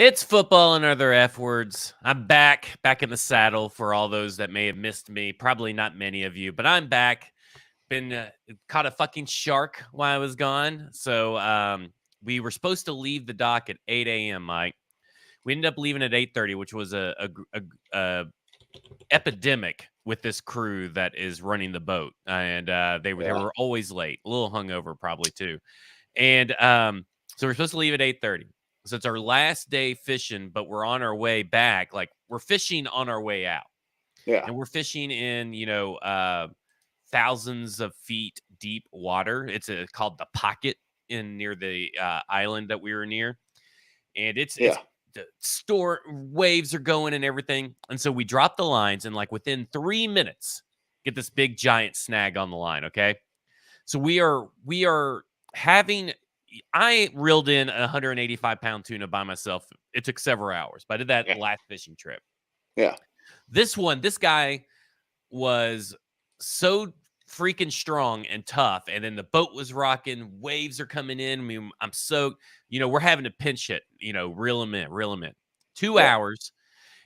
It's football and other F words. I'm back in the saddle for all those that may have missed me. Probably not many of you, but I'm back. Been caught a fucking shark while I was gone. So we were supposed to leave the dock at 8 a.m., Mike. We ended up leaving at 8:30, which was a epidemic with this crew that is running the boat. And they were always late, a little hungover probably too. And so we're supposed to leave at 8:30. So it's our last day fishing, but we're on our way back. Like we're fishing on our way out. Yeah. And we're fishing in, thousands of feet deep water. It's called the Pocket in near the island that we were near. And it's the store waves are going and everything. And so we drop the lines and like within 3 minutes get this big giant snag on the line, okay? So we are having I reeled in a 185-pound tuna by myself. It took several hours, but I did that last fishing trip. Yeah. This guy was so freaking strong and tough. And then the boat was rocking, waves are coming in. I mean, I'm soaked. We're having to pinch hit, reel them in. 2 hours.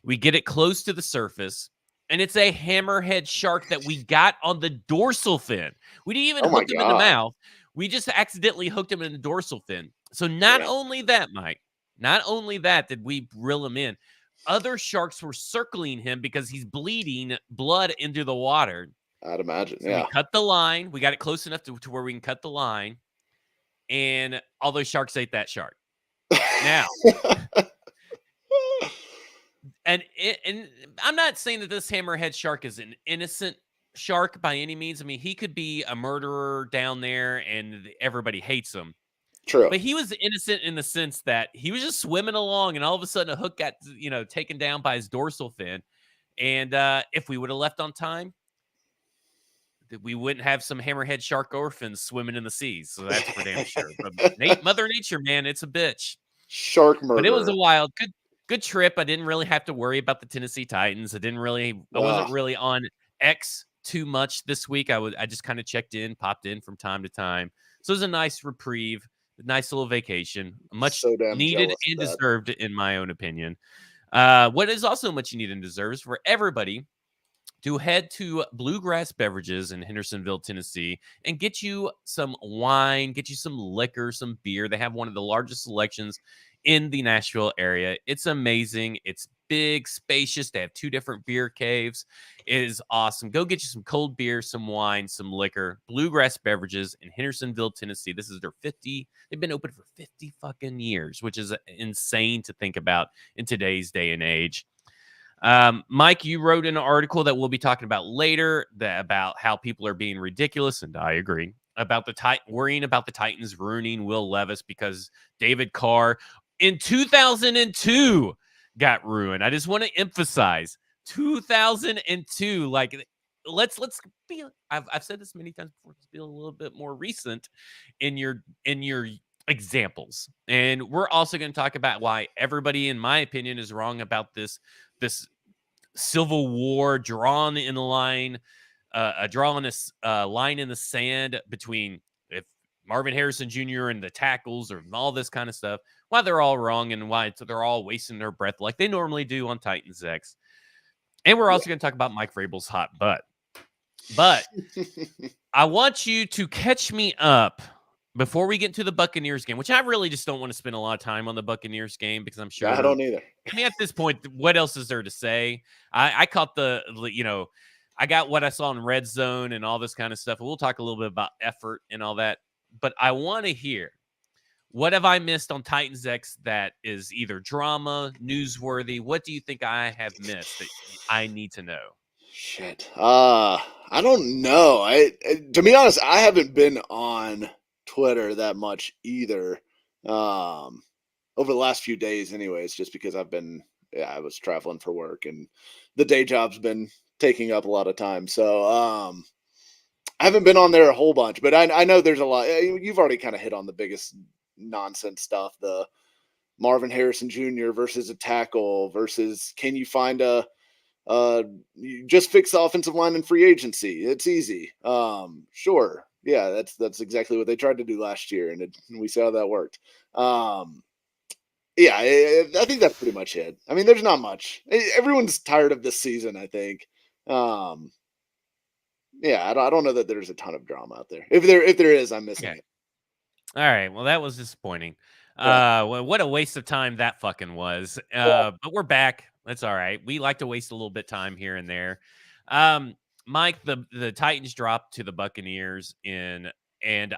We get it close to the surface. And it's a hammerhead shark that we got on the dorsal fin. We didn't even hook him in the mouth. We just accidentally hooked him in the dorsal fin. So not only that, Mike, not only that did we reel him in, other sharks were circling him because he's bleeding blood into the water. I'd imagine, so we cut the line. We got it close enough to where we can cut the line. And all those sharks ate that shark. Now, and I'm not saying that this hammerhead shark is an innocent shark by any means. I mean, he could be a murderer down there and everybody hates him. True. But he was innocent in the sense that he was just swimming along and all of a sudden a hook got, taken down by his dorsal fin. And if we would have left on time, we wouldn't have some hammerhead shark orphans swimming in the seas. So that's for damn sure. But Mother Nature, man, it's a bitch. Shark murder. But it was a wild, good trip. I didn't really have to worry about the Tennessee Titans. I wasn't really on X too much this week. I just kind of checked in, popped in from time to time. So it was a nice reprieve, a nice little vacation, much needed and deserved, in my own opinion. What is also much needed and deserves for everybody to head to Bluegrass Beverages in Hendersonville, Tennessee, and get you some wine, get you some liquor, some beer. They have one of the largest selections in the Nashville area. It's amazing. It's big, spacious. They have 2 different beer caves. It is awesome. Go get you some cold beer, some wine, some liquor. Bluegrass Beverages in Hendersonville, Tennessee. This is their 50. They've been open for 50 fucking years, which is insane to think about in today's day and age. Mike, you wrote an article that we'll be talking about later about how people are being ridiculous, and I agree, about worrying about the Titans ruining Will Levis because David Carr in 2002 got ruined. I just want to emphasize 2002. Like, let's be. I've said this many times before. Let's be a little bit more recent in your examples, and we're also going to talk about why everybody, in my opinion, is wrong about this Civil War drawn in the line, drawing a line in the sand between if Marvin Harrison Jr. and the tackles or all this kind of stuff, why they're all wrong and why they're all wasting their breath like they normally do on Titans X. And we're also going to talk about Mike Vrabel's hot butt. But I want you to catch me up before we get into the Buccaneers game, which I really just don't want to spend a lot of time on the Buccaneers game because I'm sure I don't either. I mean, at this point, what else is there to say? I caught I got what I saw in Red Zone and all this kind of stuff. We'll talk a little bit about effort and all that. But I want to hear, what have I missed on Titans X that is either drama, newsworthy? What do you think I have missed that I need to know? Shit. I don't know. To be honest, I haven't been on Twitter that much either. Over the last few days anyways, just because I was traveling for work and the day job's been taking up a lot of time. So I haven't been on there a whole bunch, but I know there's a lot. You've already kind of hit on the biggest nonsense stuff, the Marvin Harrison Jr. versus a tackle versus can you find you just fix the offensive line in free agency. It's easy. Sure. Yeah, that's exactly what they tried to do last year, and we saw how that worked. Yeah, I think that's pretty much it. I mean, there's not much. Everyone's tired of this season, I think. Um, yeah, I don't know that there's a ton of drama out there. If there is, I'm missing Okay. it. All right. Well, that was disappointing. Yeah. Well, what a waste of time that fucking was. Well, But we're back. That's all right. We like to waste a little bit time here and there. Um, Mike, the Titans dropped to the Buccaneers and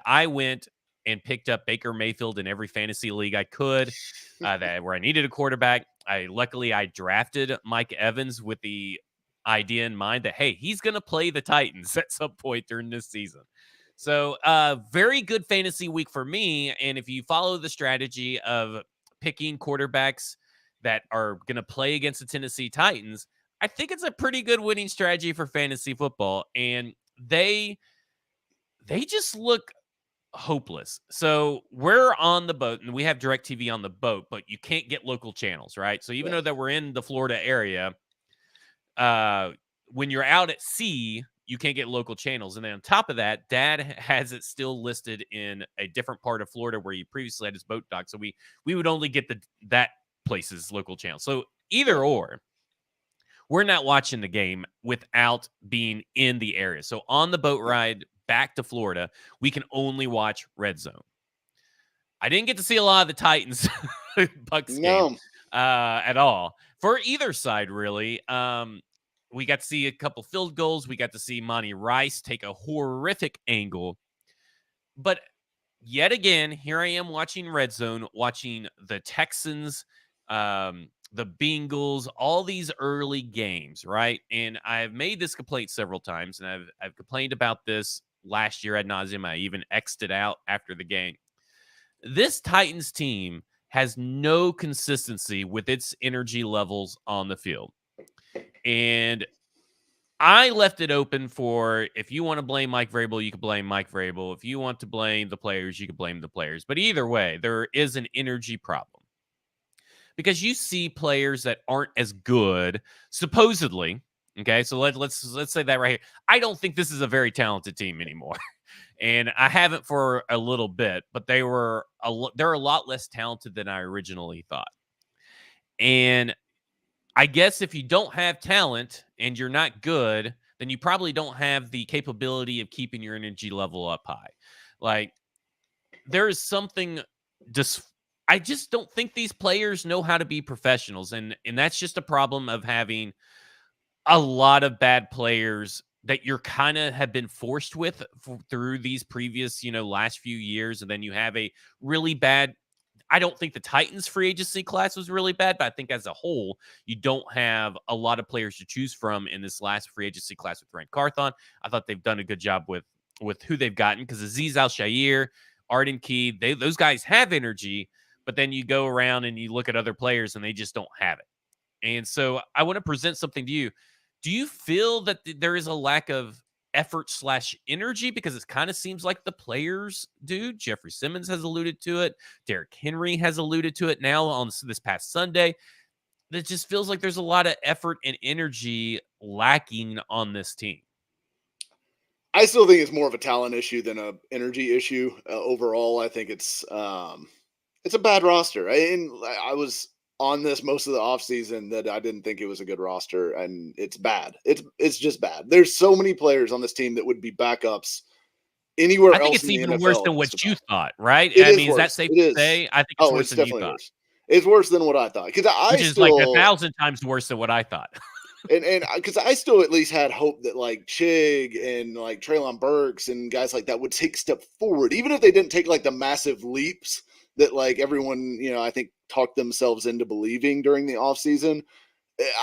I went and picked up Baker Mayfield in every fantasy league I could, that where I needed a quarterback. I drafted Mike Evans with the idea in mind that hey, he's going to play the Titans at some point during this season. So, very good fantasy week for me. And if you follow the strategy of picking quarterbacks that are going to play against the Tennessee Titans, I think it's a pretty good winning strategy for fantasy football. And they just look hopeless. So we're on the boat and we have DirecTV on the boat, but you can't get local channels, right? So even yeah, though that we're in the Florida area, uh, when you're out at sea, you can't get local channels. And then on top of that, Dad has it still listed in a different part of Florida where he previously had his boat dock. So we would only get that place's local channel. So yeah. either or, we're not watching the game without being in the area. So on the boat ride back to Florida, we can only watch Red Zone. I didn't get to see a lot of the Titans Bucks game No, at all for either side, really. We got to see a couple field goals. We got to see Monty Rice take a horrific angle. But yet again, here I am watching Red Zone, watching the Texans, the Bengals, all these early games, right? And I've made this complaint several times, and I've complained about this last year ad nauseum. I even X'd it out after the game. This Titans team has no consistency with its energy levels on the field. And I left it open for if you want to blame Mike Vrabel, you can blame Mike Vrabel. If you want to blame the players, you can blame the players. But either way, there is an energy problem because you see players that aren't as good, supposedly. Okay, so let's say that right here. I don't think this is a very talented team anymore. And I haven't for a little bit, but they're a lot less talented than I originally thought. And I guess if you don't have talent and you're not good, then you probably don't have the capability of keeping your energy level up high. Like there is something just I just don't think these players know how to be professionals and that's just a problem of having a lot of bad players that you're kind of have been forced with through these previous, last few years. And then you have a really bad. I don't think the Titans free agency class was really bad, but I think as a whole, you don't have a lot of players to choose from in this last free agency class with Rand Carthon. I thought they've done a good job with who they've gotten because Aziz Al Shair, Arden Key, those guys have energy, but then you go around and you look at other players and they just don't have it. And so I want to present something to you. Do you feel that there is a lack of effort slash energy? Because it kind of seems like the players do. Jeffrey Simmons has alluded to it. Derrick Henry has alluded to it now on this past Sunday. It just feels like there's a lot of effort and energy lacking on this team. I still think it's more of a talent issue than a energy issue. Overall, I think it's a bad roster. I was on this most of the offseason that I didn't think it was a good roster, and it's bad. It's just bad. There's so many players on this team that would be backups I anywhere think else it's in the even worse NFL than just what you about. thought, right? It I is mean, is that worse. safe It to is. say? I think it's Oh, worse it's than you definitely thought, worse. It's worse than what I thought because I which is like a still thousand times worse than what I thought. and because I still at least had hope that like Chig and like Traylon Burks and guys like that would take a step forward, even if they didn't take like the massive leaps that like everyone I think talked themselves into believing during the offseason.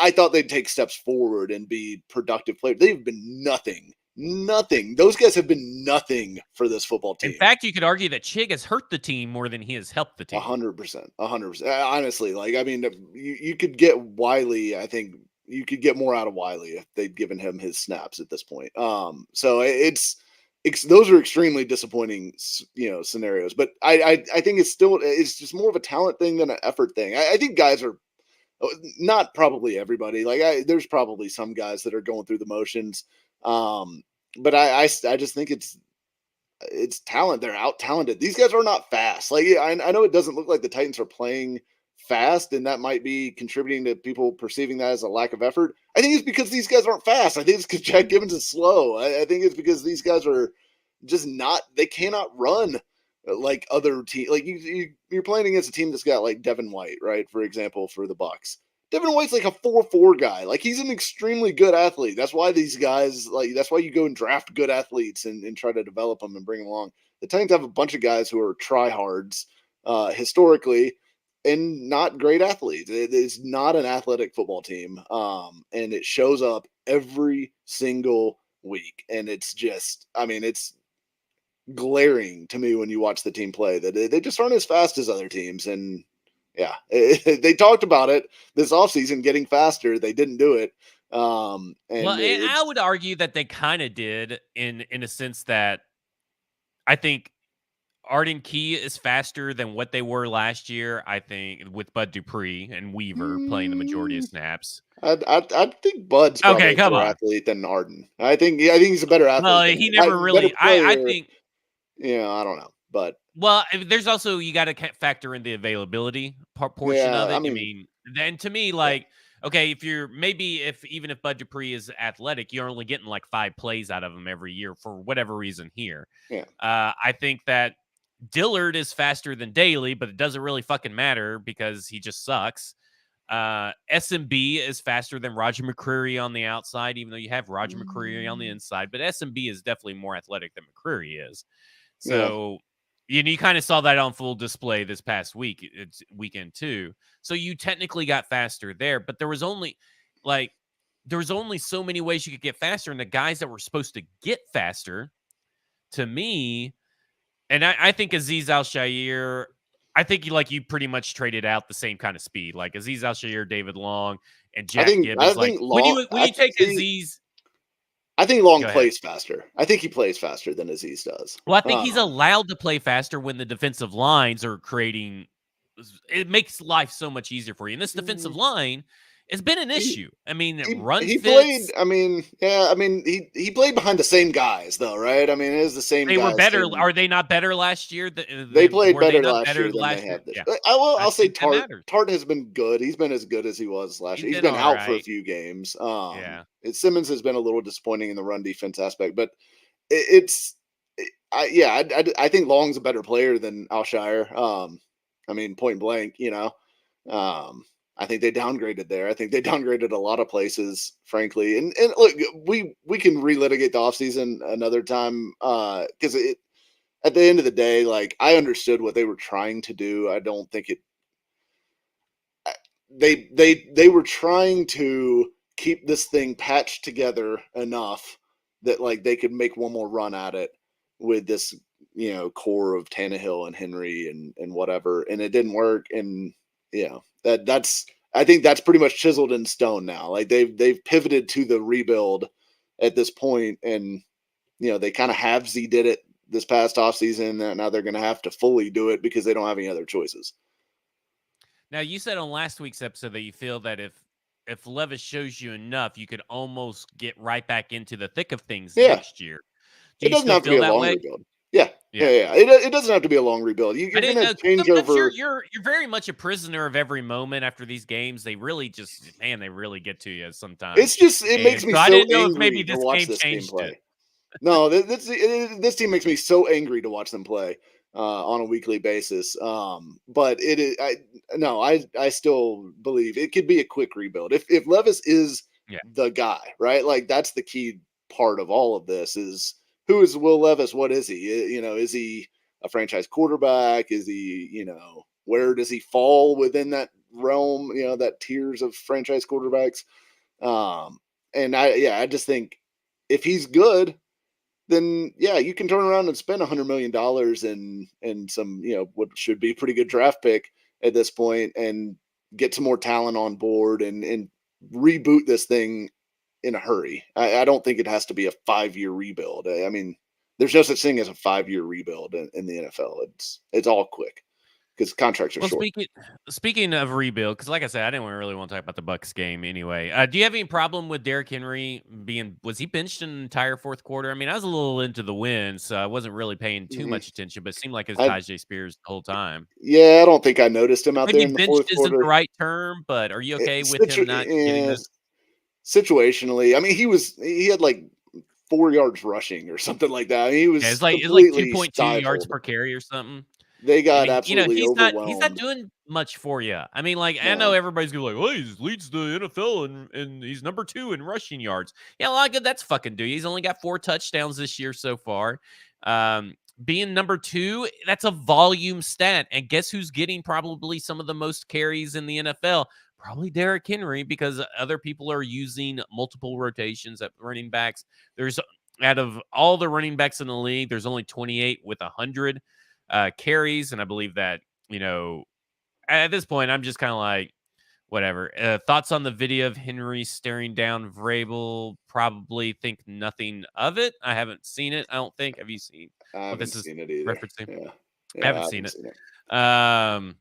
I thought they'd take steps forward and be productive players. They've been nothing, nothing. Those guys have been nothing for this football In team. fact, you could argue that Chig has hurt the team more than he has helped the team. 100%, 100%. Honestly, like I mean, you could get Wiley. I think you could get more out of Wiley if they'd given him his snaps at this point. So it's those are extremely disappointing, scenarios. But I think it's just more of a talent thing than an effort thing. I think guys are not probably everybody. Like there's probably some guys that are going through the motions. But I just think it's talent. They're out talented. These guys are not fast. Like I know it doesn't look like the Titans are playing fast, and that might be contributing to people perceiving that as a lack of effort. I think it's because these guys aren't fast. I think it's because Jack Gibbons is slow. I think it's because these guys are just not. They cannot run like other teams. Like you're playing against a team that's got like Devin White, right? For example, for the Bucks. Devin White's like a 4-4 guy. Like he's an extremely good athlete. That's why these guys that's why you go and draft good athletes and try to develop them and bring them along. The Titans have a bunch of guys who are tryhards historically and not great athletes. It's not an athletic football team. And it shows up every single week. And it's just, I mean, it's glaring to me when you watch the team play that they just aren't as fast as other teams. And yeah, they talked about it this offseason getting faster. They didn't do it. And I would argue that they kind of did in a sense that I think Arden Key is faster than what they were last year. I think with Bud Dupree and Weaver playing the majority of snaps. I think Bud's probably Okay, a come better on. athlete than Arden. I think he's a better athlete. Well, Than he never better really. I player. think. Yeah, I don't know, but Well, there's also you got to factor in the availability portion yeah, of I it. I mean, mean, then to me, yeah, like, okay, if even if Bud Dupree is athletic, you're only getting like 5 plays out of him every year for whatever reason here. yeah. I think that Dillard is faster than Daly, but it doesn't really fucking matter because he just sucks. SMB is faster than Roger McCreary on the outside, even though you have Roger McCreary on the inside, but SMB is definitely more athletic than McCreary is. Yeah. So you kind of saw that on full display this past weekend too. So you technically got faster there, but there was only so many ways you could get faster, and the guys that were supposed to get faster, to me, and I think Aziz Al-Shaair, I think you pretty much traded out the same kind of speed, like Aziz Al-Shaair, David Long, and Jack I Gibbons. Like think when Long. you take Aziz, I think Long go ahead. plays faster. I think he plays faster than Aziz does. Well, I think he's allowed to play faster when the defensive lines are creating. It makes life so much easier for you. And this defensive line has been an issue. I mean, run he played. fits. I mean, yeah. I mean, he played behind the same guys though, right? I mean, it is the same They were guys. better. Are they not better last year? They played Were they better not last better year than they last year? have this. Yeah, I I'll say think that matters. Tart has been good. He's been as good as he was last year. He's Been been all out for a right. few games. Yeah. Simmons has been a little disappointing in the run defense aspect, but I think Long's a better player than Alshire. I mean, point blank, I think they downgraded there. I think they downgraded a lot of places, frankly. And look, we can relitigate the offseason another time because at the end of the day, like I understood what they were trying to do. I don't think they were trying to keep this thing patched together enough that like they could make one more run at it with this core of Tannehill and Henry and whatever, and it didn't work. And that's I think that's pretty much chiseled in stone now. Like they've pivoted to the rebuild at this point, and they kind of halvesy did it this past offseason, and now they're going to have to fully do it because they don't have any other choices. Now, you said on last week's episode that you feel that if Levis shows you enough, you could almost get right back into the thick of things Yeah. next year. Do It you doesn't still have to be feel a that long way? rebuild. Yeah. Yeah. It doesn't have to be a long rebuild. I You're going didn't to know. change Sometimes over. you're very much a prisoner of every moment after these games. They really they really get to you sometimes. It's just it makes And me so I so didn't know if maybe angry to this watch game this team changed it. play. No, this team makes me so angry to watch them play on a weekly basis. But it is I still believe it could be a quick rebuild if Levis is Yeah. the guy, right? Like that's the key part of all of this is who is Will Levis? What is he? Is he a franchise quarterback? Is he where does he fall within that realm? That tiers of franchise quarterbacks. And I just think if he's good, then yeah, you can turn around and spend $100 million and some, what should be a pretty good draft pick at this point and get some more talent on board and reboot this thing in a hurry. I don't think it has to be a 5-year rebuild. I mean, there's no such thing as a 5-year rebuild in the NFL. It's all quick. because contracts are Well, short. speaking of rebuild, because like I said, I didn't really want to talk about the Bucks game anyway. Do you have any problem with Derrick Henry was he benched in the entire fourth quarter? I mean, I was a little into the win, so I wasn't really paying too Mhm. much attention, but it seemed like it was I Tajay Spears the whole time. Yeah, I don't think I noticed him out there Maybe in the benched fourth isn't the quarter. right term, but are you okay with him not getting Yeah, this? situationally, I mean, he had like 4 yards rushing or something like that. I mean, he Yeah, was it's like completely 2.2 yards stifled. per carry or something. They I got mean, absolutely he's not overwhelmed. doing much for you. I mean, like, I know No, everybody's gonna be like, "Well, he leads the NFL and he's number 2 in rushing yards." Yeah, a lot of good that's fucking do. He's only got 4 touchdowns this year so far. Being number 2, that's a volume stat. And guess who's getting probably some of the most carries in the NFL? Probably Derrick Henry, because other people are using multiple rotations at running backs. There's out of all the running backs in the league, there's only 28 with 100 carries, and I believe that at this point I'm just kind of like whatever. Thoughts on the video of Henry staring down Vrabel? Probably think nothing of it. I haven't seen it. I don't think. Have you seen I what haven't this is seen it either. referencing? Yeah, I yeah, I haven't seen haven't it. seen it. Um,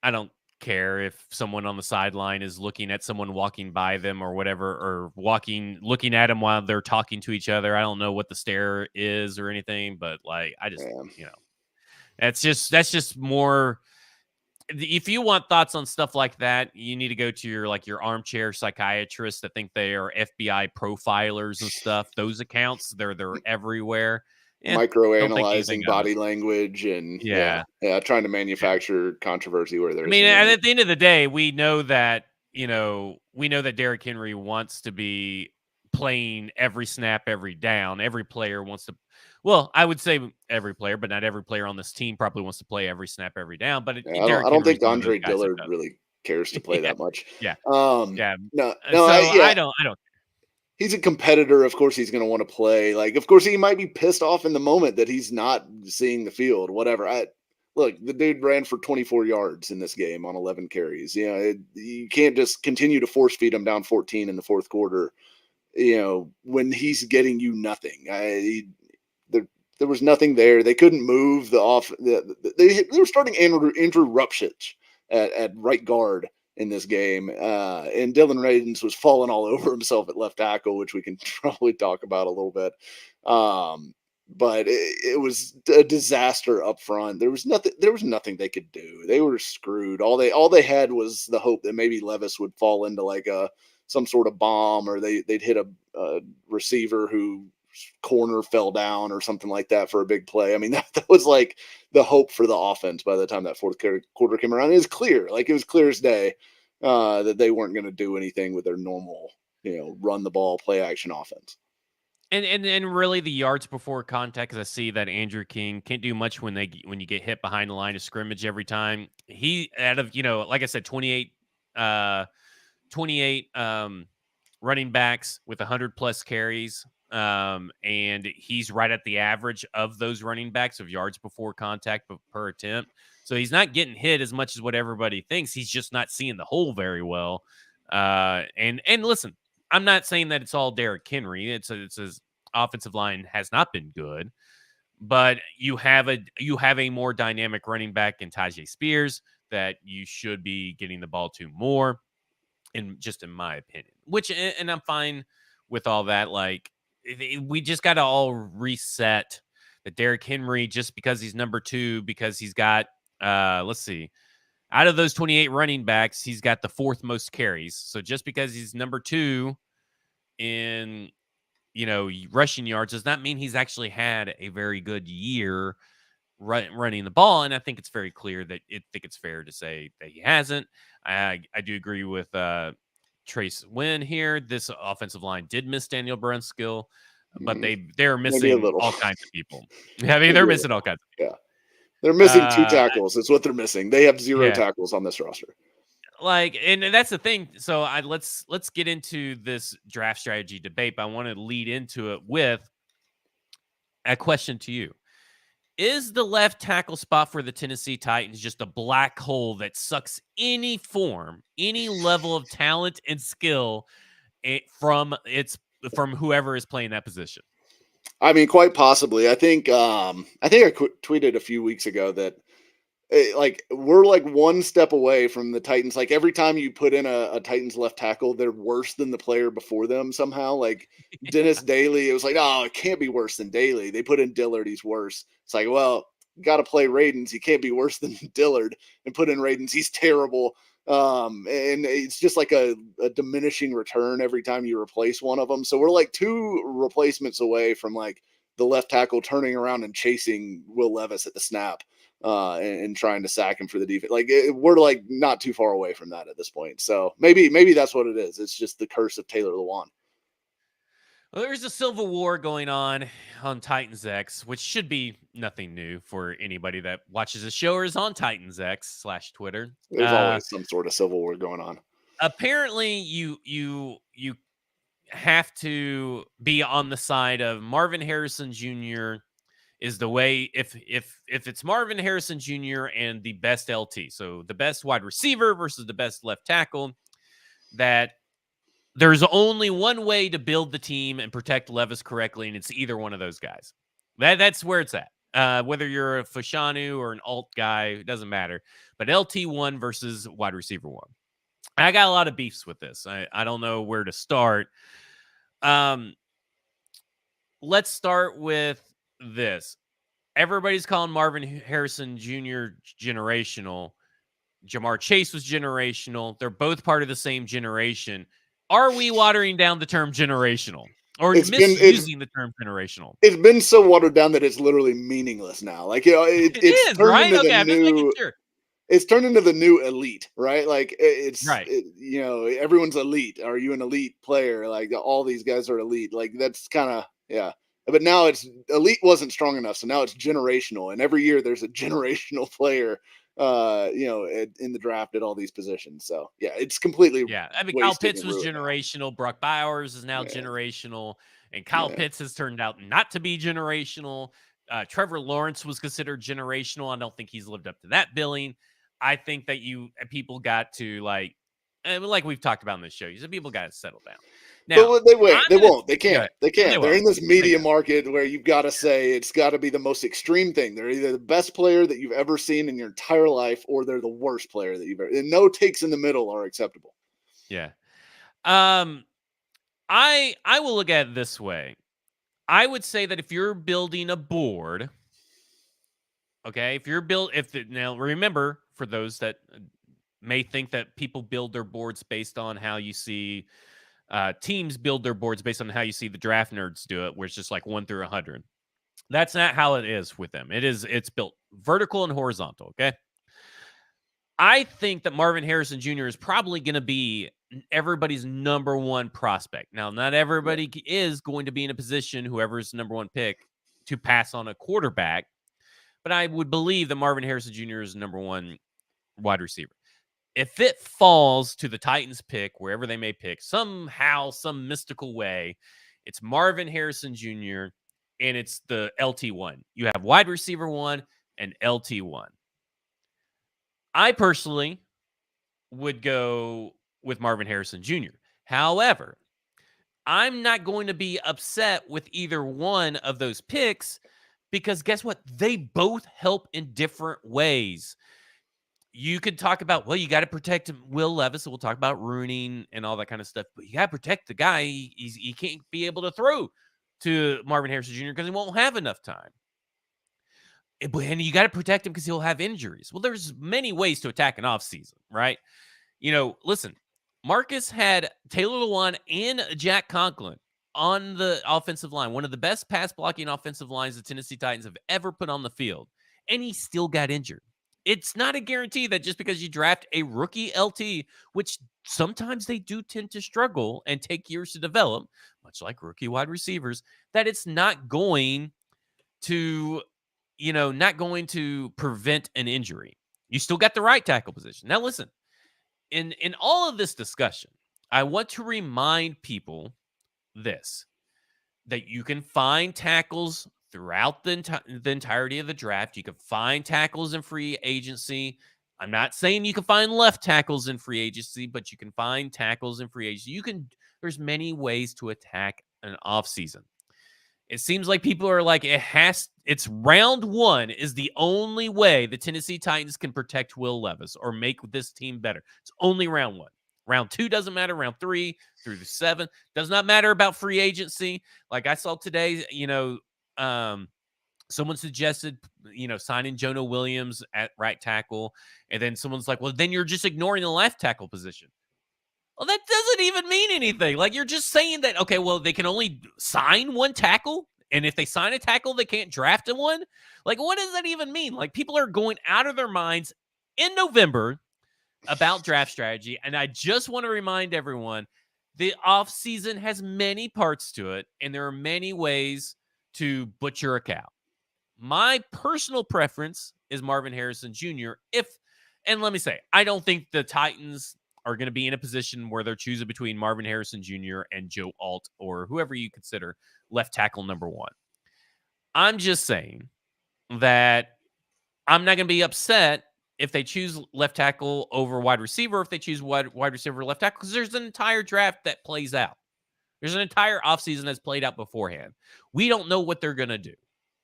I don't care if someone on the sideline is looking at someone walking by them or whatever, or looking at them while they're talking to each other. I don't know what the stare is or anything, but like I just Yeah. that's just more. If you want thoughts on stuff like that, you need to go to your armchair psychiatrist that think they are FBI profilers and stuff. Those accounts, they're everywhere. Don't think anything Micro-analyzing of it. body language and Yeah. trying to Yeah. manufacture controversy where there I mean, isn't any. at the end of the day, we know that Derrick Henry wants to be playing every snap, every down. Every player wants to, well, I would say every player, but not every player on this team probably wants to play every snap, every down. But Yeah, I Derrick don't Henry's think one of those Andre guys that Dillard does. really cares to play Yeah, that much. yeah, Um, yeah. no, Uh, no, So yeah, I don't. he's a competitor. Of course, he's going to want to play. Like, of course, he might be pissed off in the moment that he's not seeing the field. Whatever. Look. The dude ran for 24 yards in this game on 11 carries. You can't just continue to force feed him down 14 in the fourth quarter. When he's getting you nothing. There, there was nothing there. They couldn't move the off. They were starting Andrew Rupchich at right guard in this game. And Dylan Radins was falling all over himself at left tackle, which we can probably talk about a little bit. But it was a disaster up front. There was nothing. There was nothing they could do. They were screwed. All they had was the hope that maybe Levis would fall into like some sort of bomb, or they'd hit a receiver who corner fell down or something like that for a big play. I mean, that was like the hope for the offense by the time that fourth quarter came around. It was clear, like it was clear as day, that they weren't going to do anything with their normal, run the ball, play action offense. And really the yards before contact, because I see that Andrew King can't do much when you get hit behind the line of scrimmage every time. He out of like I said, 28 running backs with 100 plus carries. And he's right at the average of those running backs of yards before contact per attempt. So he's not getting hit as much as what everybody thinks. He's just not seeing the hole very well. And listen, I'm not saying that it's all Derrick Henry. It's his offensive line has not been good, but you have a more dynamic running back in Tajay Spears that you should be getting the ball to more, in my opinion. And I'm fine with all that. Like we just got to all reset that Derrick Henry, just because he's number 2, because he's got let's see, out of those 28 running backs, he's got the 4th most carries. So just because he's number 2 in rushing yards does not mean he's actually had a very good year running the ball. And I think it's very clear that think it's fair to say that he hasn't. I do agree with Trace Wynn here. This offensive line did miss Daniel Brunskill, but Mm, they're maybe a missing little, all kinds of people. I mean, they're maybe a missing all little. kinds of Yeah, people. they're missing two Uh, tackles. That's what they're missing. They have zero yeah, tackles on this roster. like, and that's the thing. So let's get into this draft strategy debate. But I want to lead into it with a question to you. Is the left tackle spot for the Tennessee Titans just a black hole that sucks any level of talent and skill from whoever is playing that position? I mean, quite possibly. I think I tweeted a few weeks ago that like we're like one step away from the Titans. Like every time you put in a Titans left tackle, they're worse than the player before them somehow. Like Dennis Daly, it was like, oh, it can't be worse than Daly. They put in Dillard, he's worse. It's like, well, got to play Radens. He can't be worse than Dillard, and put in Radens. He's terrible. And it's just like a diminishing return every time you replace one of them. So we're like two replacements away from like the left tackle turning around and chasing Will Levis at the snap and trying to sack him for the defense. Like we're like not too far away from that at this point. So maybe that's what it is. It's just the curse of Taylor Lewan. Well, there's a civil war going on Titans X, which should be nothing new for anybody that watches the show or is on Titans X/Twitter. There's always some sort of civil war going on. Apparently, you have to be on the side of Marvin Harrison Jr. is the way. If it's Marvin Harrison Jr. and the best LT, so the best wide receiver versus the best left tackle, that there's only one way to build the team and protect Levis correctly, and it's either one of those guys. That's where it's at. Whether you're a Fashanu or an alt guy, it doesn't matter. But LT1 versus wide receiver 1. I got a lot of beefs with this. I don't know where to start. Let's start with this. Everybody's calling Marvin Harrison Jr. generational. Jamar Chase was generational. They're both part of the same generation. Are we watering down the term generational or misusing the term generational? It's been so watered down that it's literally meaningless now. Like, you know, it's turned right? into Okay, I'm just making sure. It's turned into the new elite, right? Like it's right. You know, everyone's elite. Are you an elite player? Like all these guys are elite. Like that's kind of, yeah. But now it's elite wasn't strong enough, so now it's generational. And every year there's a generational player you know, in the draft at all these positions. So yeah, it's completely I mean, Kyle Pitts was generational. Brock Bowers is now generational, and Kyle Pitts has turned out not to be generational. Trevor Lawrence was considered generational. I don't think he's lived up to that billing. I think that people got to like we've talked about in this show. You said people got to settle down. Now, but they won't. They can't. They can't. They're in this media market where you've got to say it's got to be the most extreme thing. They're either the best player that you've ever seen in your entire life, or they're the worst player that you've ever. And no takes in the middle are acceptable. Yeah. I will look at it this way. I would say that if you're building a board, okay, now remember, for those that may think that people build their boards based on how you see teams build their boards based on how you see the draft nerds do it, where it's just like 1 through 100. That's not how it is with them. It's built vertical and horizontal. Okay. I think that Marvin Harrison Jr. is probably going to be everybody's number one prospect. Now, not everybody is going to be in a position, whoever's number one pick, to pass on a quarterback. But I would believe that Marvin Harrison Jr. is number one wide receiver. If it falls to the Titans pick, wherever they may pick, somehow, some mystical way, it's Marvin Harrison Jr. and it's the LT1. You have wide receiver 1 and LT1. I personally would go with Marvin Harrison Jr. However, I'm not going to be upset with either one of those picks because guess what? They both help in different ways. You could talk about, well, you got to protect Will Levis. So we'll talk about ruining and all that kind of stuff. But you got to protect the guy. He can't be able to throw to Marvin Harrison Jr. because he won't have enough time. And you got to protect him because he'll have injuries. Well, there's many ways to attack an offseason, right? You know, listen, Marcus had Taylor Lewan and Jack Conklin on the offensive line, one of the best pass blocking offensive lines the Tennessee Titans have ever put on the field, and he still got injured. It's not a guarantee that just because you draft a rookie LT, which sometimes they do tend to struggle and take years to develop, much like rookie wide receivers, that it's not going to, not going to prevent an injury. You still got the right tackle position. Now, listen, in all of this discussion, I want to remind people this, that you can find tackles throughout the entirety of the draft. You can find tackles in free agency. I'm not saying you can find left tackles in free agency, but you can find tackles in free agency. There's many ways to attack an offseason. It seems like people are like, it's round one is the only way the Tennessee Titans can protect Will Levis or make this team better. It's only round one. Round two doesn't matter. Round 3 through the 7 does not matter about free agency. Like I saw today, someone suggested, signing Jonah Williams at right tackle. And then someone's like, well, then you're just ignoring the left tackle position. Well, that doesn't even mean anything. Like, you're just saying that, okay, well, they can only sign one tackle. And if they sign a tackle, they can't draft a one. Like, what does that even mean? Like, people are going out of their minds in November about draft strategy. And I just want to remind everyone the offseason has many parts to it, and there are many ways to butcher a cow. My personal preference is Marvin Harrison Jr. And let me say, I don't think the Titans are going to be in a position where they're choosing between Marvin Harrison Jr. and Joe Alt or whoever you consider left tackle number 1. I'm just saying that I'm not going to be upset if they choose left tackle over wide receiver, if they choose wide receiver left tackle, because there's an entire draft that plays out. There's an entire offseason that's played out beforehand. We don't know what they're going to do.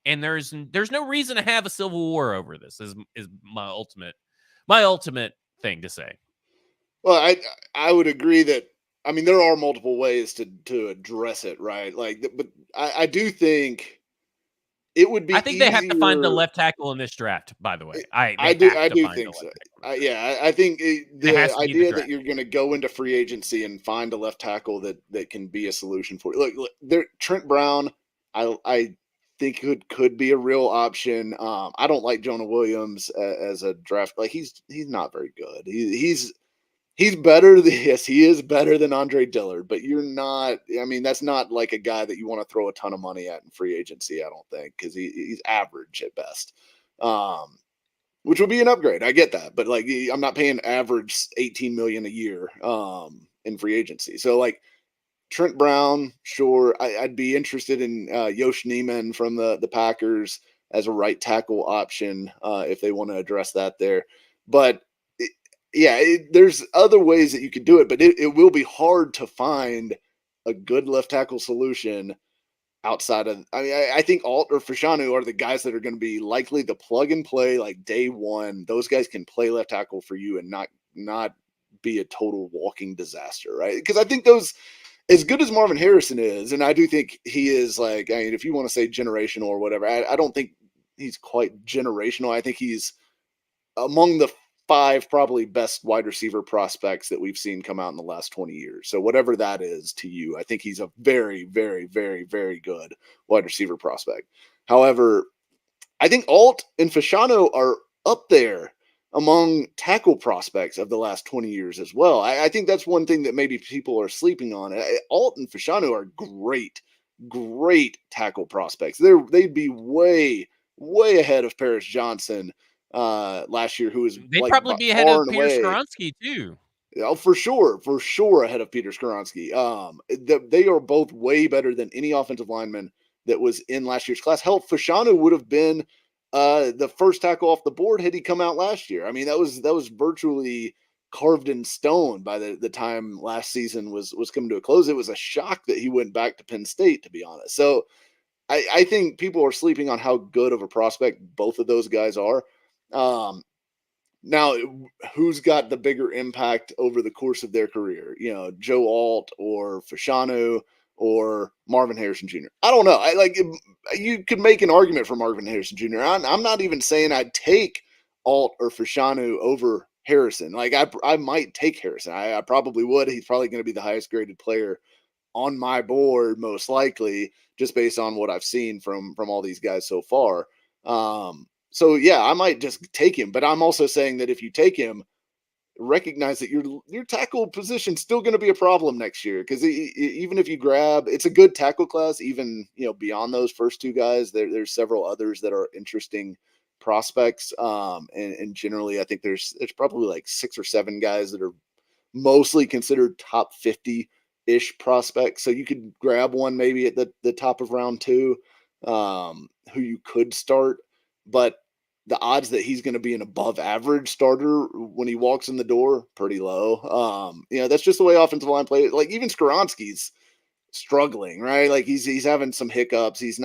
And there's no reason to have a civil war over this is my ultimate thing to say. Well, I would agree that, I mean, there are multiple ways to address it, right? Like, but I do think it would be I think easier. they have to find the left tackle in this draft, by the way. I do think so. I think the idea that you're going to go into free agency and find a left tackle that can be a solution for you. Look, there, Trent Brown, I think could be a real option. I don't like Jonah Williams as a draft. Like, he's not very good. He's better than, yes, he is better than Andre Dillard, but you're not, I mean, that's not like a guy that you want to throw a ton of money at in free agency, I don't think, because he's average at best. Which would be an upgrade. I get that, but like, I'm not paying average $18 million a year in free agency. So like Trent Brown, sure, I'd be interested in Yosh Neiman from the Packers as a right tackle option if they want to address that there. But there's other ways that you could do it, but it will be hard to find a good left tackle solution outside of, I mean, I think Alt or Fashanu are the guys that are going to be likely to plug and play like day one. Those guys can play left tackle for you and not be a total walking disaster, right? Because I think those, as good as Marvin Harrison is, and I do think he is, like, I mean, if you want to say generational or whatever, I don't think he's quite generational. I think he's among the 5 probably best wide receiver prospects that we've seen come out in the last 20 years. So whatever that is to you, I think he's a very, very, very, very good wide receiver prospect. However, I think Alt and Fashanu are up there among tackle prospects of the last 20 years as well. I think that's one thing that maybe people are sleeping on. Alt and Fashanu are great tackle prospects. They'd be way, way ahead of Paris Johnson last year, who was They'd like probably be ahead far of and Peter away. Skoronski too. Oh, for sure ahead of Peter Skoronski. They are both way better than any offensive lineman that was in last year's class. Hell, Fashanu would have been the first tackle off the board had he come out last year. I mean, that was virtually carved in stone by the time last season was coming to a close. It was a shock that he went back to Penn State, to be honest. So I think people are sleeping on how good of a prospect both of those guys are. Now, who's got the bigger impact over the course of their career? You know, Joe Alt or Fashanu or Marvin Harrison Jr. I don't know. You could make an argument for Marvin Harrison Jr. I'm not even saying I'd take Alt or Fashanu over Harrison. Like, I might take Harrison. I probably would. He's probably going to be the highest graded player on my board, most likely, just based on what I've seen from all these guys so far. So yeah, I might just take him, but I'm also saying that if you take him, recognize that your tackle position still going to be a problem next year, because even if you grab, it's a good tackle class. Even beyond those first 2 guys, there's several others that are interesting prospects. And generally, I think there's probably like 6 or 7 guys that are mostly considered top 50-ish prospects. So you could grab one maybe at the top of round 2, who you could start, but the odds that he's going to be an above average starter when he walks in the door, pretty low. That's just the way offensive line play. Like, even Skoronski's struggling, right? Like he's having some hiccups. He's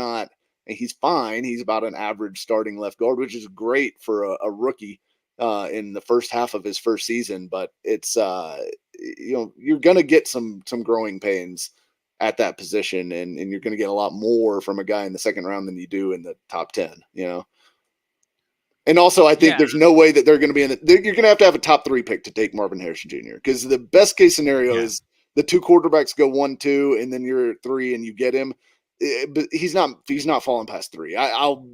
fine. He's about an average starting left guard, which is great for a rookie in the first half of his first season. But it's you're gonna get some growing pains at that position, and you're gonna get a lot more from a guy in the second round than you do in the top 10. And also, I think Yeah, there's no way that they're going to be you're going to have a top 3 pick to take Marvin Harrison Jr. Because the best case scenario yeah. is the 2 quarterbacks go 1-2, and then you're at 3 and you get him. But he's not falling past 3. I'll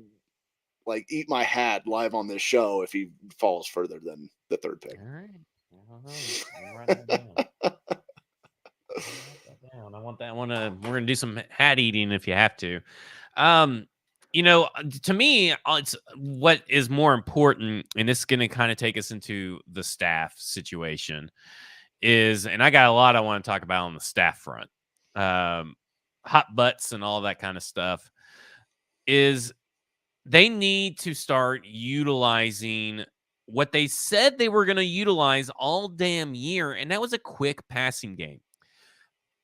like eat my hat live on this show if he falls further than the 3rd pick. All right. I'll write that down. I want that one. We're gonna do some hat eating if you have to. To me, it's what is more important, and this is going to kind of take us into the staff situation. And I got a lot I want to talk about on the staff front, hot butts and all that kind of stuff. Is they need to start utilizing what they said they were going to utilize all damn year, and that was a quick passing game.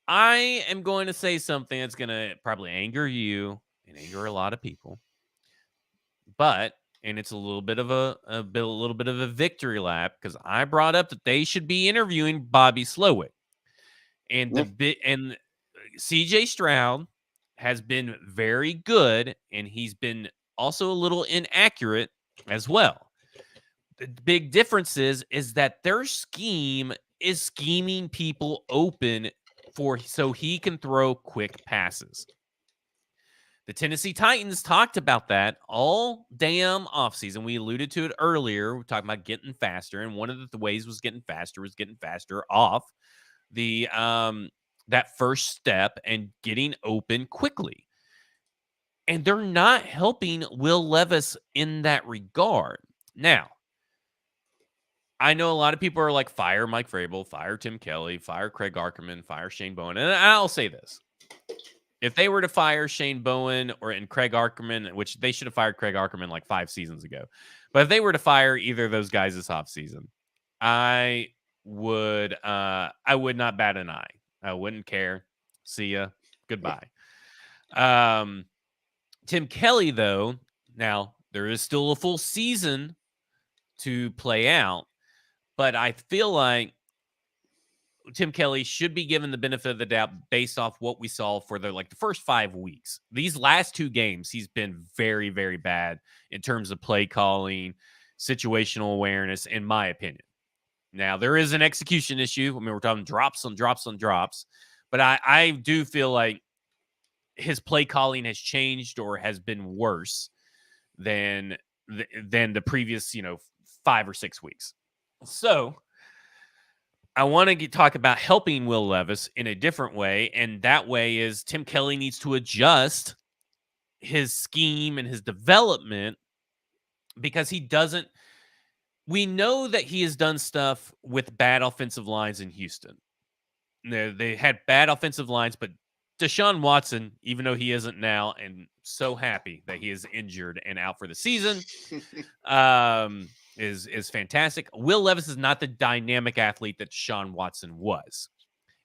I am going to say something that's going to probably anger you and anger a lot of people, and it's a little bit of a victory lap because I brought up that they should be interviewing Bobby Slowick, and and CJ Stroud has been very good, and he's been also a little inaccurate as well. The big difference is that their scheme is scheming people open so he can throw quick passes. The Tennessee Titans talked about that all damn offseason. We alluded to it earlier. We're talking about getting faster, and one of the ways was getting faster off the that first step and getting open quickly. And they're not helping Will Levis in that regard. Now, I know a lot of people are like, fire Mike Vrabel, fire Tim Kelly, fire Craig Arkerman, fire Shane Bowen. And I'll say this. If they were to fire Shane Bowen and Craig Arkerman, which they should have fired Craig Arkerman like 5 seasons ago, but if they were to fire either of those guys this offseason, I would not bat an eye. I wouldn't care. See ya. Goodbye. Tim Kelly, though, now there is still a full season to play out, but I feel like Tim Kelly should be given the benefit of the doubt based off what we saw for the first 5 weeks. These last 2 games, he's been very, very bad in terms of play calling, situational awareness, in my opinion. Now, there is an execution issue. I mean, we're talking drops on drops on drops, but I do feel like his play calling has changed or has been worse than the previous, 5 or 6 weeks. So I want to talk about helping Will Levis in a different way, and that way is Tim Kelly needs to adjust his scheme and his development because he doesn't. We know that he has done stuff with bad offensive lines in Houston. They had bad offensive lines, but Deshaun Watson, even though he isn't now, and so happy that he is injured and out for the season, is fantastic. Will Levis is not the dynamic athlete that Deshaun Watson was.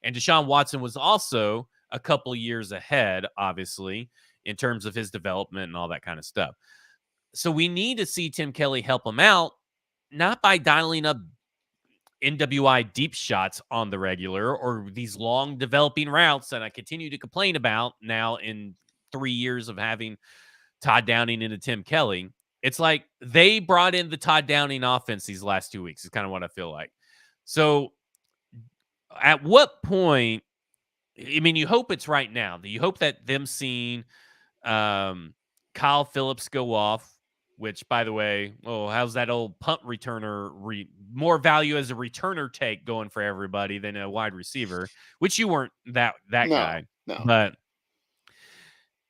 And Deshaun Watson was also a couple years ahead, obviously, in terms of his development and all that kind of stuff. So we need to see Tim Kelly help him out, not by dialing up NWI deep shots on the regular or these long developing routes that I continue to complain about now in 3 years of having Todd Downing into Tim Kelly. It's like they brought in the Todd Downing offense these last 2 weeks is kind of what I feel like. So at what point, I mean, you hope it's right now. You hope that them seeing Kyle Phillips go off, which, by the way, how's that old punt returner more value as a returner take going for everybody than a wide receiver, which you weren't that guy. No. But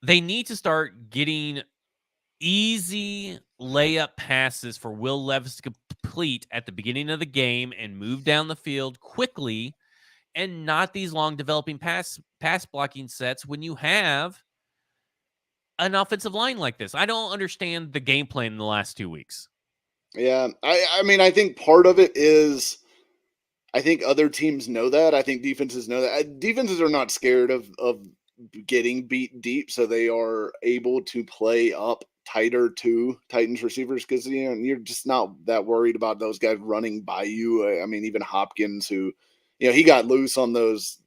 they need to start getting easy layup passes for Will Levis to complete at the beginning of the game and move down the field quickly, and not these long developing pass blocking sets when you have an offensive line like this. I don't understand the game plan in the last 2 weeks. Yeah. I mean, I think part of it is I think other teams know that. I think defenses know that. Defenses are not scared of getting beat deep, so they are able to play up tighter to Titans receivers because you're just not that worried about those guys running by you. I mean, even Hopkins, who he got loose on those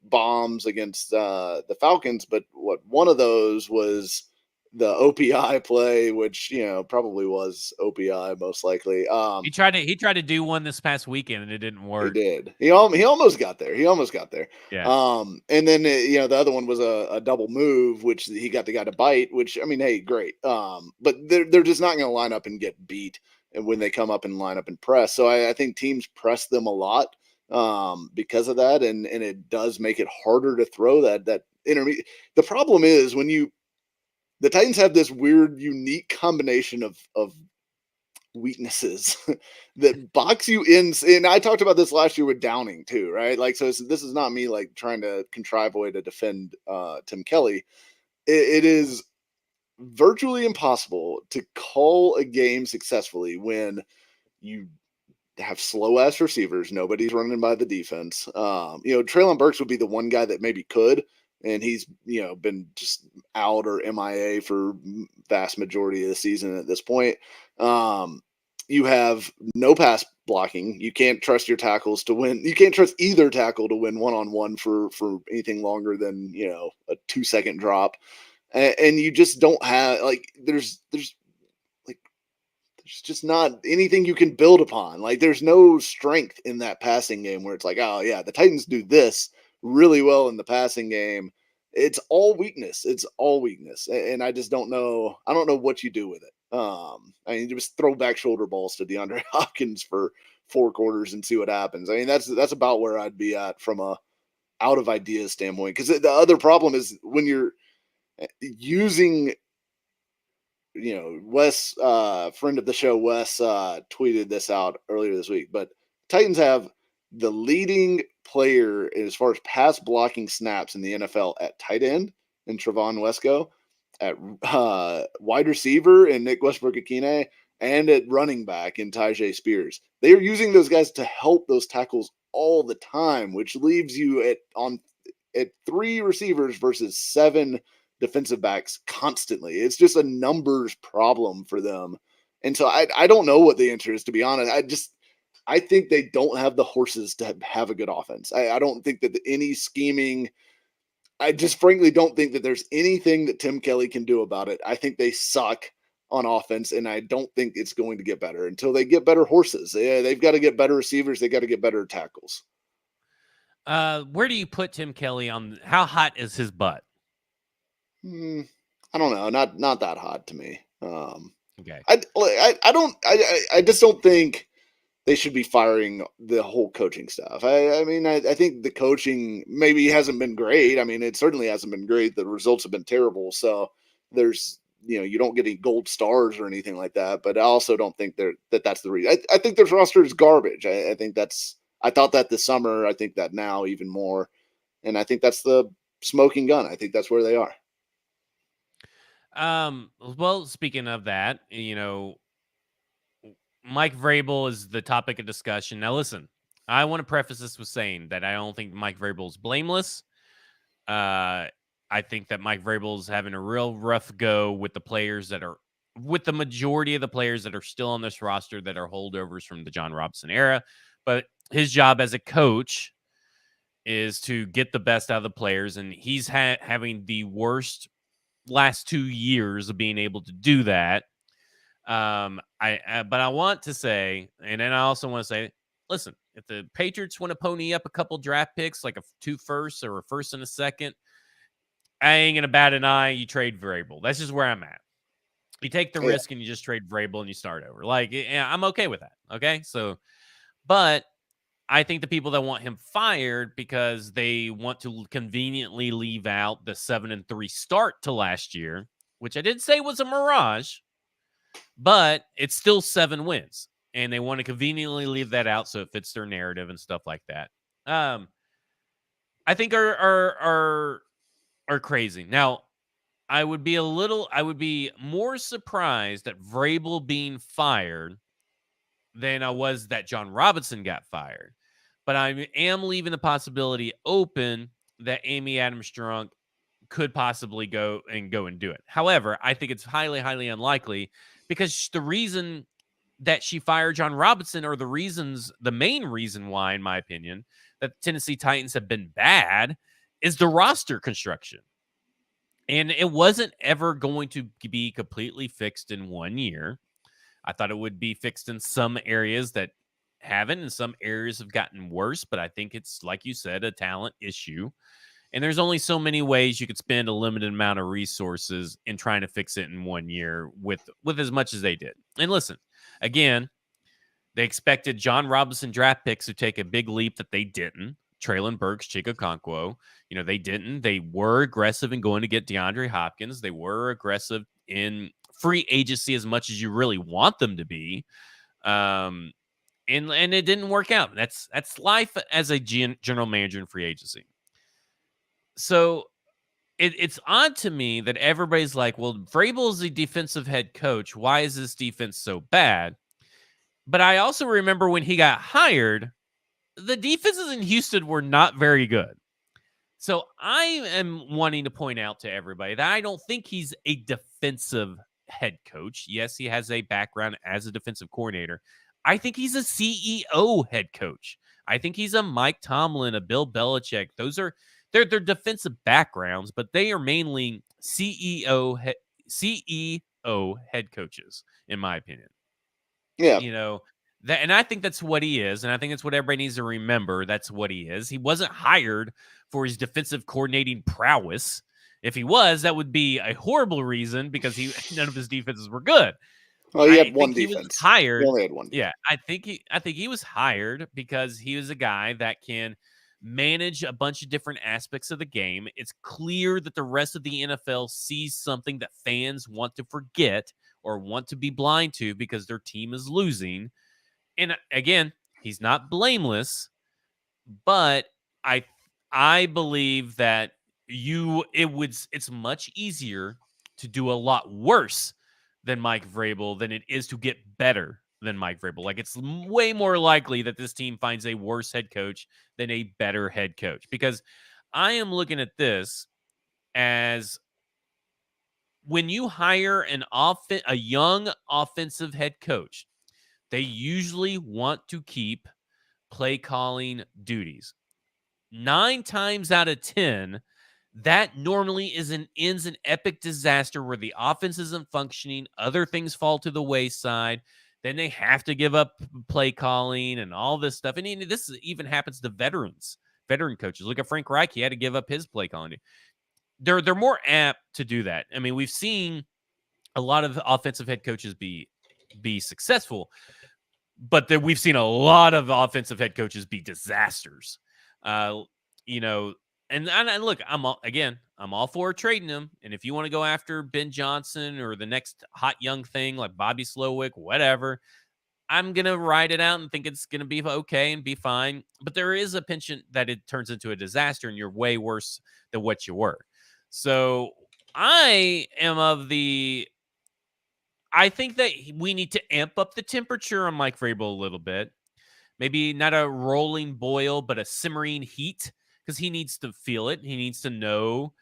bombs against the Falcons, but one of those was the OPI play, which probably was OPI most likely. He tried to do one this past weekend and it didn't He work. did. He almost got there. He almost got there. Yeah. And then the other one was a double move, which he got the guy to bite. Which I mean, hey, great. But they're just not going to line up and get beat, and when they come up and line up and press. So I think teams press them a lot because of that, and it does make it harder to throw that intermediate. The problem is the Titans have this weird, unique combination of weaknesses that box you in. And I talked about this last year with Downing too, right? Like, so this is not me like trying to contrive a way to defend Tim Kelly. It is virtually impossible to call a game successfully when you have slow ass receivers. Nobody's running by the defense. Traylon Burks would be the one guy that maybe could, and he's been just out or MIA for vast majority of the season at this point. You have no pass blocking. You can't trust your tackles to win. You can't trust either tackle to win one-on-one for anything longer than a 2-second drop, and you just don't have there's just not anything you can build upon. Like, there's no strength in that passing game where it's like, oh yeah, the Titans do this really well in the passing game. It's all weakness. It's all weakness, and I just don't know. I don't know what you do with it. I mean, just throw back shoulder balls to DeAndre Hopkins for 4 quarters and see what happens. I mean, that's about where I'd be at from a out of ideas standpoint. Because the other problem is when you're using Wes, friend of the show, Wes, tweeted this out earlier this week. But Titans have the leading player as far as pass blocking snaps in the NFL at tight end in Trevon Wesco, at wide receiver in Nick Westbrook-Akine, and at running back in Tyjae Spears. They are using those guys to help those tackles all the time, which leaves you at 3 receivers versus 7 defensive backs constantly. It's just a numbers problem for them. And so I don't know what the answer is, to be honest. I think they don't have the horses to have a good offense. I don't think that any scheming, I just frankly don't think that there's anything that Tim Kelly can do about it. I think they suck on offense, and I don't think it's going to get better until they get better horses. They've got to get better receivers. They got to get better tackles. Where do you put Tim Kelly on? How hot is his butt? I don't know. Not that hot to me. Okay. I just don't think they should be firing the whole coaching staff. I mean, I think the coaching maybe hasn't been great. I mean, it certainly hasn't been great. The results have been terrible. So there's, you don't get any gold stars or anything like that. But I also don't think that's the reason. I think their roster is garbage. I think I thought that this summer. I think that now even more. And I think that's the smoking gun. I think that's where they are. Well, speaking of that, Mike Vrabel is the topic of discussion. Now, listen, I want to preface this with saying that I don't think Mike Vrabel is blameless. I think that Mike Vrabel is having a real rough go with the majority of the players that are still on this roster that are holdovers from the John Robinson era. But his job as a coach is to get the best out of the players, and he's having the worst last 2 years of being able to do that. But I want to say, and then I also want to say, listen, if the Patriots want to pony up a couple draft picks, like 2 firsts or a first and a second, I ain't gonna bat an eye. You trade Vrabel. That's just where I'm at. You take the risk and you just trade Vrabel and you start over. Like, I'm okay with that. Okay, so, but I think the people that want him fired because they want to conveniently leave out the 7-3 start to last year, which I did say was a mirage, but it's still 7 wins, and they want to conveniently leave that out so it fits their narrative and stuff like that. I think are crazy. Now, I would be more surprised at Vrabel being fired than I was that John Robinson got fired. but I am leaving the possibility open that Amy Adams Strunk could possibly go and do it. However, I think it's highly, highly unlikely because the reason that she fired John Robinson, or the main reason why, in my opinion, that the Tennessee Titans have been bad is the roster construction. And it wasn't ever going to be completely fixed in 1 year. I thought it would be fixed in some areas that haven't, and some areas have gotten worse. But I think it's, like you said, a talent issue. And there's only so many ways you could spend a limited amount of resources in trying to fix it in 1 year with as much as they did. And listen, again, they expected John Robinson draft picks to take a big leap that they didn't. Traylon Burks, Chico Conquo, they didn't. They were aggressive in going to get DeAndre Hopkins. They were aggressive in free agency as much as you really want them to be. And it didn't work out. That's life as a general manager in free agency. So it's odd to me that everybody's like, well, Vrabel is the defensive head coach. Why is this defense so bad? But I also remember when he got hired, the defenses in Houston were not very good. So I am wanting to point out to everybody that I don't think he's a defensive head coach. Yes, he has a background as a defensive coordinator. I think he's a CEO head coach. I think he's a Mike Tomlin, a Bill Belichick. Those are their defensive backgrounds, but they are mainly CEO head coaches, in my opinion. Yeah. And I think that's what he is. And I think that's what everybody needs to remember. That's what he is. He wasn't hired for his defensive coordinating prowess. If he was, that would be a horrible reason because none of his defenses were good. Well, he had one defense. He was hired. He only had one. Yeah, I think he was hired because he was a guy that can manage a bunch of different aspects of the game. It's clear that the rest of the NFL sees something that fans want to forget or want to be blind to because their team is losing. And again, he's not blameless, but I believe that it's much easier to do a lot worse than Mike Vrabel than it is to get better than Mike Vrabel. Like, it's way more likely that this team finds a worse head coach than a better head coach, because I am looking at this as when you hire a young offensive head coach, they usually want to keep play calling duties. 9 times out of 10, that normally ends in epic disaster where the offense isn't functioning, other things fall to the wayside. Then they have to give up play calling and all this stuff. And this even happens to veteran coaches. Look at Frank Reich; he had to give up his play calling. They're more apt to do that. I mean, we've seen a lot of offensive head coaches be successful, but we've seen a lot of offensive head coaches be disasters. And look, I'm all for trading him. And if you want to go after Ben Johnson or the next hot young thing like Bobby Slowick, whatever, I'm going to ride it out and think it's going to be okay and be fine. But there is a penchant that it turns into a disaster and you're way worse than what you were. So I think that we need to amp up the temperature on Mike Vrabel a little bit. Maybe not a rolling boil, but a simmering heat, because he needs to feel it. He needs to know.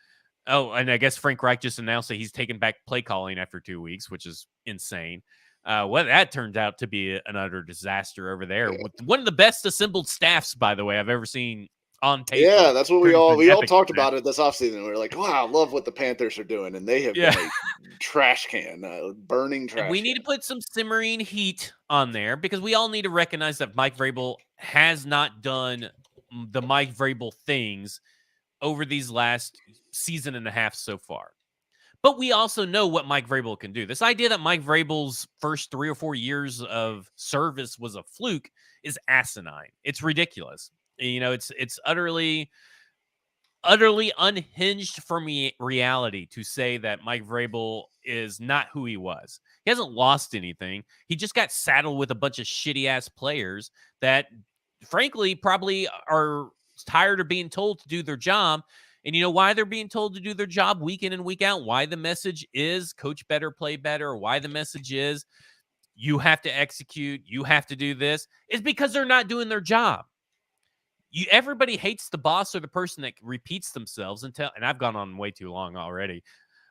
Oh, and I guess Frank Reich just announced that he's taking back play calling after 2 weeks, which is insane. That turned out to be an utter disaster over there. With one of the best assembled staffs, by the way, I've ever seen on tape. Yeah, that's what we all talked about it this offseason. We were like, wow, I love what the Panthers are doing. And they have been a trash can, burning trash. And we need to put some simmering heat on there, because we all need to recognize that Mike Vrabel has not done the Mike Vrabel things over these last season and a half so far. But we also know what Mike Vrabel can do. This idea that Mike Vrabel's first 3 or 4 years of service was a fluke is asinine. It's ridiculous. It's utterly unhinged from reality to say that Mike Vrabel is not who he was. He hasn't lost anything. He just got saddled with a bunch of shitty-ass players that, frankly, probably are tired of being told to do their job. And you know why they're being told to do their job week in and week out? Why the message is coach better, play better, or why the message is you have to execute, you have to do this, is because they're not doing their job. everybody hates the boss or the person that repeats themselves and I've gone on way too long already.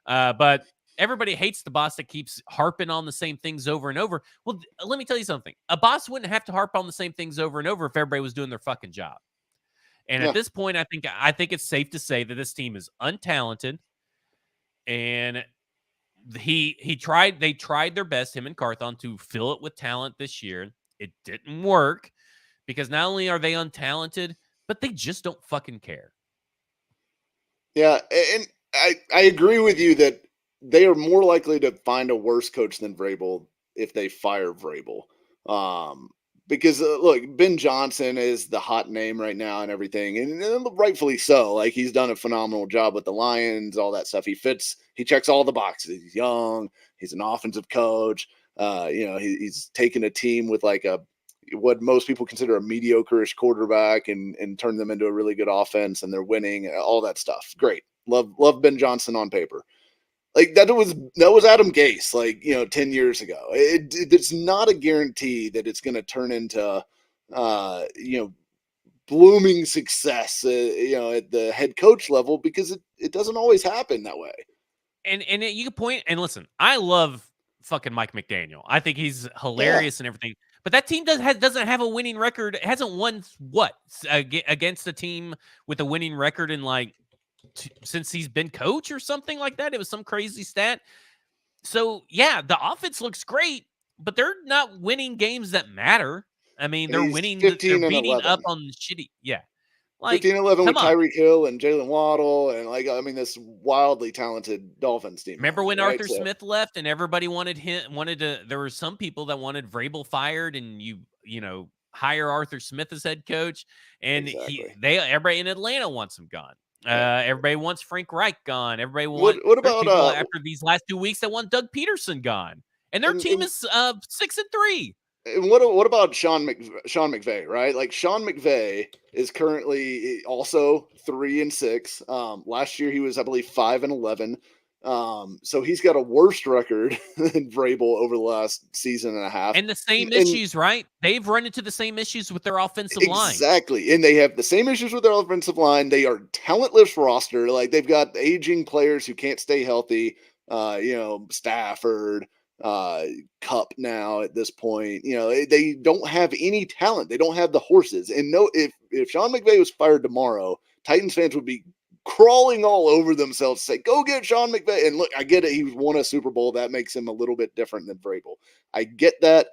But everybody hates the boss that keeps harping on the same things over and over. Well, let me tell you something. A boss wouldn't have to harp on the same things over and over if everybody was doing their fucking job. And at Yeah. this point, I think it's safe to say that this team is untalented. And they tried their best, him and Carthon, to fill it with talent this year. It didn't work because not only are they untalented, but they just don't fucking care. Yeah, and I agree with you that they are more likely to find a worse coach than Vrabel if they fire Vrabel. Because look, Ben Johnson is the hot name right now and everything, and rightfully so. Like he's done a phenomenal job with the Lions, all that stuff. He checks all the boxes. He's young. He's an offensive coach. He's taken a team with like what most people consider a mediocre-ish quarterback and turn them into a really good offense, and they're winning, all that stuff. Great. Love Ben Johnson on paper. Like that was Adam Gase, 10 years ago. It's not a guarantee that it's going to turn into blooming success at the head coach level, because it doesn't always happen that way. And you can point and listen, I love fucking Mike McDaniel. I think he's hilarious and everything. But that team doesn't have a winning record. It hasn't won against a team with a winning record in since he's been coach or something like that. It was some crazy stat. So yeah, the offense looks great, but they're not winning games that matter. I mean, And they're he's winning. They're 15 and beating 11. up on the shitty. Yeah, 15-11 with come on. Tyreek Hill and Jalen Waddle, and this wildly talented Dolphins team. Remember when right? Arthur Smith left and everybody there were some people that wanted Vrabel fired, and hire Arthur Smith as head coach, and Exactly. everybody in Atlanta wants him gone. Everybody wants Frank Reich gone. Everybody wants. What There's about people after these last 2 weeks that want Doug Peterson gone, and their team is 6-3. And what about Sean McVay, right? Like Sean McVay is currently also 3-6. Last year he was, I believe, 5-11. So he's got a worse record than Vrabel over the last season and a half. And the same issues, right? They've run into the same issues with their offensive line. Exactly. And they have the same issues with their offensive line. They are talentless roster. Like they've got aging players who can't stay healthy. Stafford, Cup now at this point. They don't have any talent. They don't have the horses. And if Sean McVay was fired tomorrow, Titans fans would be crawling all over themselves to say, go get Sean McVay. And look, I get it. He won a Super Bowl. That makes him a little bit different than Vrabel. I get that.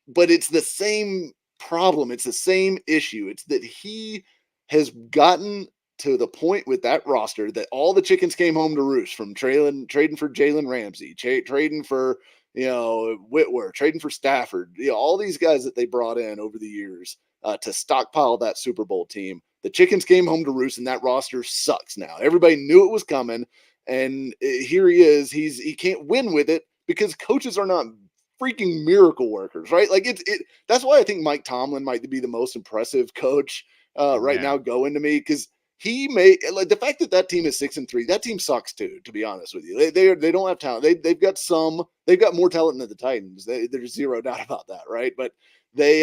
But it's the same problem. It's the same issue. It's that he has gotten to the point with that roster that all the chickens came home to roost, from trading for Jalen Ramsey, trading for Whitworth, trading for Stafford, all these guys that they brought in over the years to stockpile that Super Bowl team. The chickens came home to roost, and that roster sucks now. Everybody knew it was coming, and here he is. He can't win with it because coaches are not freaking miracle workers, right? Like that's why I think Mike Tomlin might be the most impressive coach right now going to me, because he may, like, the fact that team is 6-3, that team sucks too, to be honest with you. They don't have talent. They've got more talent than the Titans. There's zero doubt about that, right? But they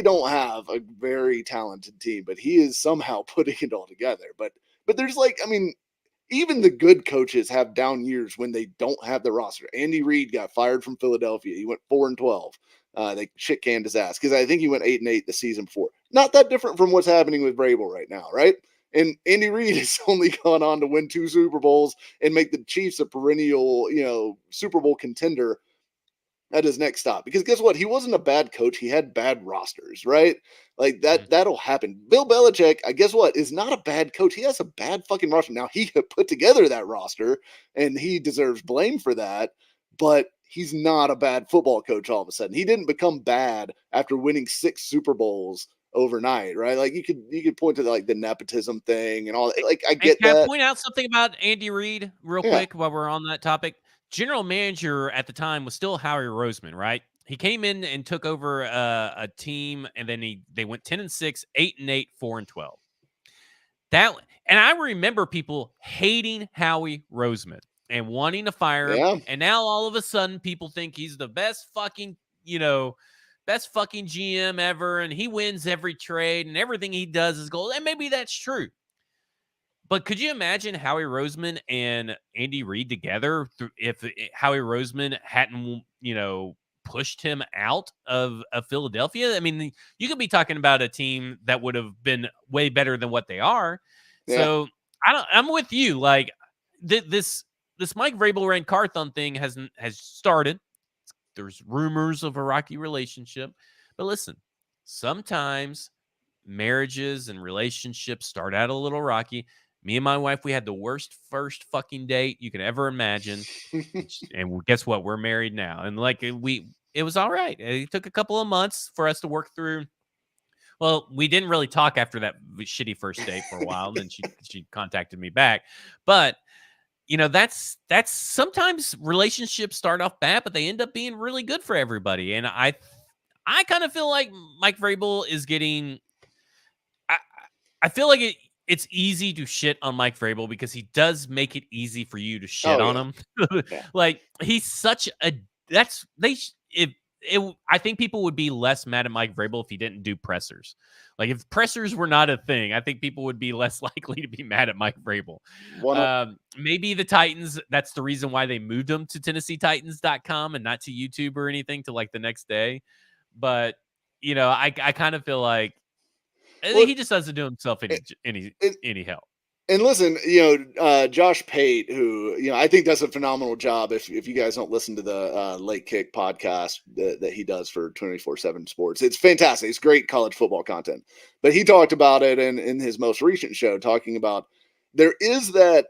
don't have a very talented team, but he is somehow putting it all together. But there's even the good coaches have down years when they don't have the roster. Andy Reid got fired from Philadelphia. He went 4-12. They shit canned his ass because I think he went 8-8 the season before. Not that different from what's happening with Vrabel right now, right? And Andy Reid has only gone on to win 2 Super Bowls and make the Chiefs a perennial, Super Bowl contender at his next stop. Because guess what? He wasn't a bad coach. He had bad rosters, right? Like that'll happen. Bill Belichick, I guess what, is not a bad coach. He has a bad fucking roster. Now, he put together that roster, and he deserves blame for that, but he's not a bad football coach all of a sudden. He didn't become bad after winning 6 Super Bowls overnight, right? Like you could point to the nepotism thing and all that. Like I get can that. I point out something about Andy Reid real quick while we're on that topic? General manager at the time was still Howie Roseman, right? He came in and took over a team, and then they went 10-6, 8-8, 4-12. And I remember people hating Howie Roseman and wanting to fire him. And now all of a sudden, people think he's the best fucking best fucking GM ever, and he wins every trade, and everything he does is gold. And maybe that's true. But could you imagine Howie Roseman and Andy Reid together if Howie Roseman hadn't, pushed him out of Philadelphia? I mean, you could be talking about a team that would have been way better than what they are. Yeah. So I'm with you. Like this Mike Vrabel Rand Carthon thing has started. There's rumors of a rocky relationship, but listen, sometimes marriages and relationships start out a little rocky. Me and my wife, we had the worst first fucking date you could ever imagine. And guess what? We're married now. And like it was all right. It took a couple of months for us to work through. Well, we didn't really talk after that shitty first date for a while. And then she contacted me back. But that's sometimes relationships start off bad, but they end up being really good for everybody. And I kind of feel like Mike Vrabel is getting I feel like it's easy to shit on Mike Vrabel because he does make it easy for you to shit Oh on yeah. him. Yeah. Like he's such a that's they sh- if it I think people would be less mad at Mike Vrabel if he didn't do pressers. Like if pressers were not a thing, I think people would be less likely to be mad at Mike Vrabel. One. Maybe the Titans, that's the reason why they moved him to TennesseeTitans.com and not to YouTube or anything to like the next day. But I kind of feel like Well, he just doesn't do himself it, any it, any help. and listen, Josh Pate, who, I think does a phenomenal job. If you guys don't listen to the Late Kick podcast that he does for 24/7 Sports, it's fantastic. It's great college football content. But he talked about it in his most recent show, talking about there is that,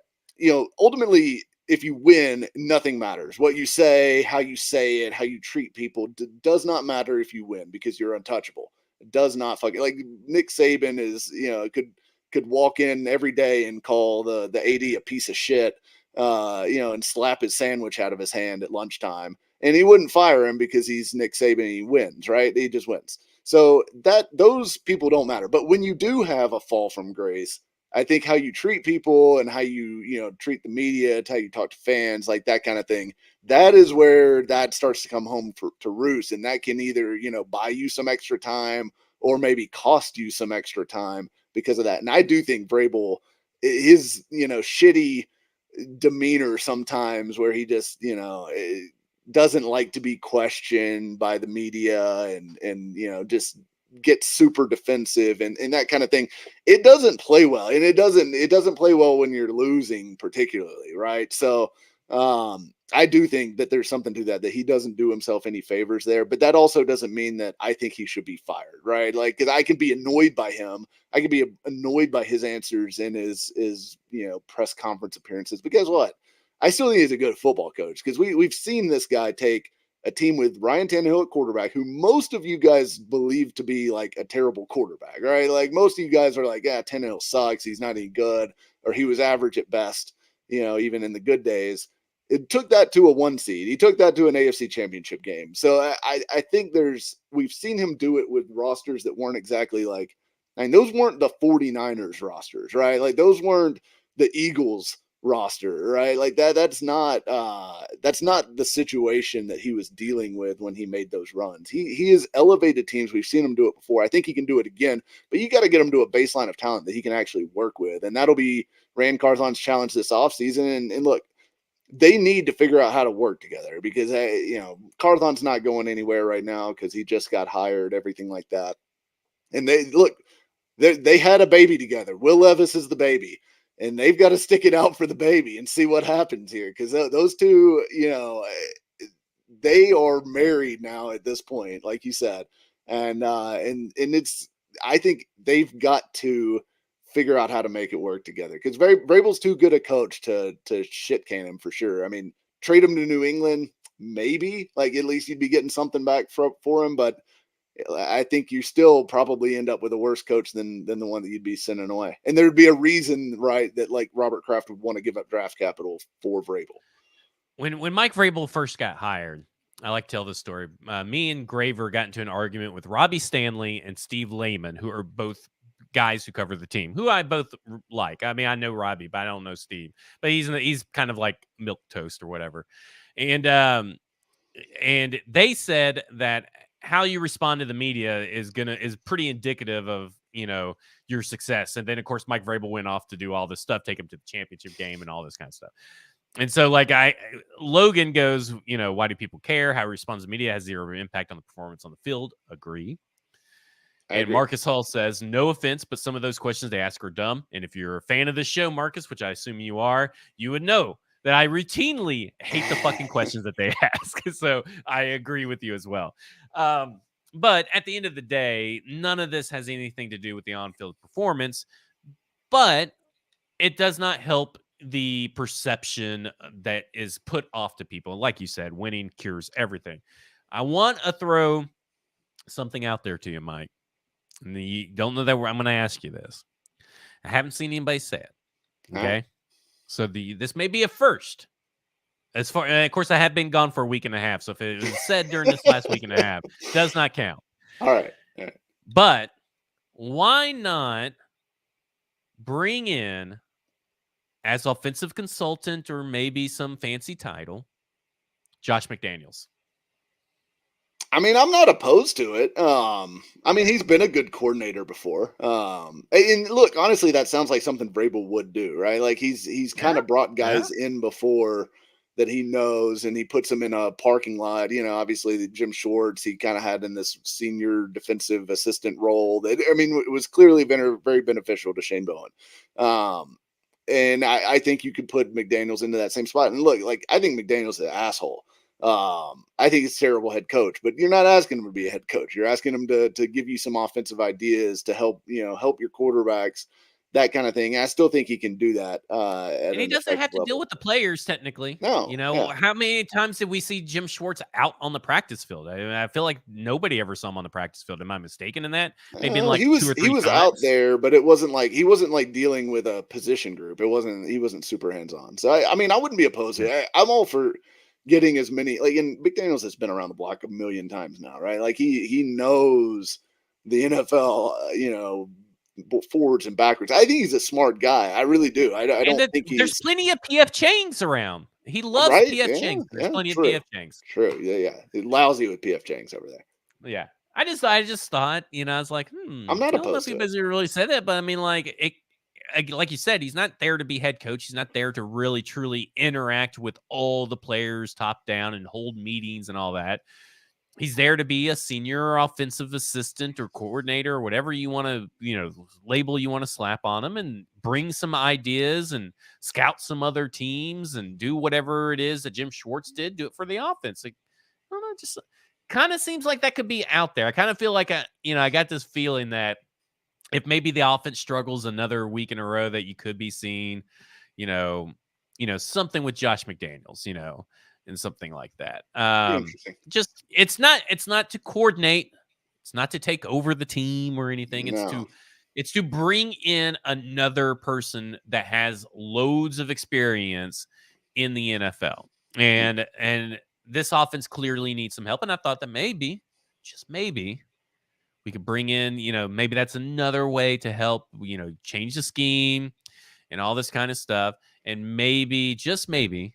ultimately, if you win, nothing matters. What you say, how you say it, how you treat people does not matter if you win because you're untouchable. It does not fucking, like Nick Saban is, could walk in every day and call the AD a piece of shit, and slap his sandwich out of his hand at lunchtime, and he wouldn't fire him because he's Nick Saban. And he wins, right? He just wins. So that those people don't matter. But when you do have a fall from grace, I think how you treat people and how you treat the media, it's how you talk to fans, like that kind of thing. That is where that starts to come home to roost, and that can either buy you some extra time or maybe cost you some extra time because of that. And I do think Vrabel, his shitty demeanor sometimes, where he just doesn't like to be questioned by the media and just get super defensive and that kind of thing. It doesn't play well, and it doesn't play well when you're losing, particularly, right? So I do think that there's something to that he doesn't do himself any favors there, but that also doesn't mean that I think he should be fired, right? Like, because I can be annoyed by him, I can be annoyed by his answers and his press conference appearances, but guess what? I still think he's a good football coach, because we've seen this guy take a team with Ryan Tannehill at quarterback, who most of you guys believe to be like a terrible quarterback, right? Like most of you guys are like, yeah, Tannehill sucks, he's not any good, or he was average at best, even in the good days. It took that to a 1 seed. He took that to an AFC championship game. So I think we've seen him do it with rosters that weren't exactly like, I mean, those weren't the 49ers rosters, right? Like those weren't the Eagles roster, right? Like that's not the situation that he was dealing with when he made those runs. He has elevated teams. We've seen him do it before. I think he can do it again, but you got to get him to a baseline of talent that he can actually work with. And that'll be Rand Carthon's challenge this offseason. And look, they need to figure out how to work together, because Carthon's not going anywhere right now because he just got hired, everything like that. And they had a baby together. Will Levis is the baby, and they've got to stick it out for the baby and see what happens here, because those two, they are married now at this point, like you said, and it's, I think they've got to figure out how to make it work together, because Vrabel's too good a coach to shit can him for sure. I mean, trade him to New England, maybe, like at least you'd be getting something back for him, but I think you still probably end up with a worse coach than the one that you'd be sending away. And there'd be a reason, right, that like Robert Kraft would want to give up draft capital for Vrabel. When Mike Vrabel first got hired, I like to tell this story. Me and Graver got into an argument with Robbie Stanley and Steve Lehman, who are both guys who cover the team, who I both like. I mean, I know Robbie, but I don't know Steve. But he's kind of like milk toast or whatever. And they said that how you respond to the media is pretty indicative of, your success. And then of course Mike Vrabel went off to do all this stuff, take him to the championship game and all this kind of stuff. And so like Logan goes, why do people care? How he responds to the media has zero impact on the performance on the field. Agree. And agree. Marcus Hall says, no offense, but some of those questions they ask are dumb. And if you're a fan of the show, Marcus, which I assume you are, you would know that I routinely hate the fucking questions that they ask. So I agree with you as well. But at the end of the day, none of this has anything to do with the on-field performance, but it does not help the perception that is put off to people. Like you said, winning cures everything. I want to throw something out there to you, Mike. And you don't know that I'm going to ask you this. I haven't seen anybody say it. Okay. Right. So this may be a first. As far, and of course, I have been gone for a week and a half. So if it was said during this last week and a half, does not count. All right. All right. But why not bring in, as offensive consultant or maybe some fancy title, Josh McDaniels? I mean, I'm not opposed to it. I mean, he's been a good coordinator before. And look, honestly, that sounds like something Vrabel would do, right? Like he's kind of brought guys in before that he knows, and he puts them in a parking lot. Obviously, the Jim Schwartz he kind of had in this senior defensive assistant role. That it was clearly been very beneficial to Shane Bowen. And I think you could put McDaniels into that same spot. And look, like I think McDaniels is an asshole. I think he's a terrible head coach, but you're not asking him to be a head coach. You're asking him to give you some offensive ideas to help your quarterbacks, that kind of thing. I still think he can do that. And he doesn't have to deal with the players technically. No, How many times did we see Jim Schwartz out on the practice field? I feel like nobody ever saw him on the practice field. Am I mistaken in that? Maybe like he was 2 or 3 he was times. out there, but he wasn't like dealing with a position group. He wasn't super hands on. So I mean, I wouldn't be opposed to it. I'm all for getting as many and McDaniels has been around the block a million times now, right? Like he knows the NFL, forwards and backwards. I think he's a smart guy. I really do. I don't think there's plenty of PF Chang's around. He loves right? PF Chang's. There's plenty true. of PF Chang's. True. Yeah. Lousy with PF Chang's over there. Yeah. I just thought, I was like, I'm not I don't know if opposed to it. anybody really said that, but I mean, like like you said, he's not there to be head coach. He's not there to really truly interact with all the players top down and hold meetings and all that. He's there to be a senior offensive assistant or coordinator or whatever you want to, label you want to slap on him, and bring some ideas and scout some other teams and do whatever it is that Jim Schwartz did. Do it for the offense. Like, I don't know, just kind of seems like that could be out there. I kind of feel like I got this feeling that if maybe the offense struggles another week in a row, that you could be seeing, something with Josh McDaniels, and something like that. Just it's not to coordinate, it's not to take over the team or anything. It's to bring in another person that has loads of experience in the NFL. And this offense clearly needs some help. And I thought that maybe, just maybe, we could bring in, maybe that's another way to help, change the scheme and all this kind of stuff. And maybe, just maybe,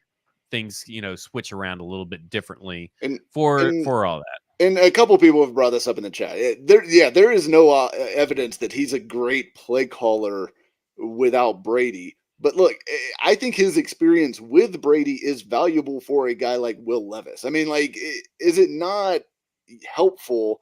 things, switch around a little bit differently for all that. And a couple people have brought this up in the chat. There is no evidence that he's a great play caller without Brady. But look, I think his experience with Brady is valuable for a guy like Will Levis. I mean, like, is it not helpful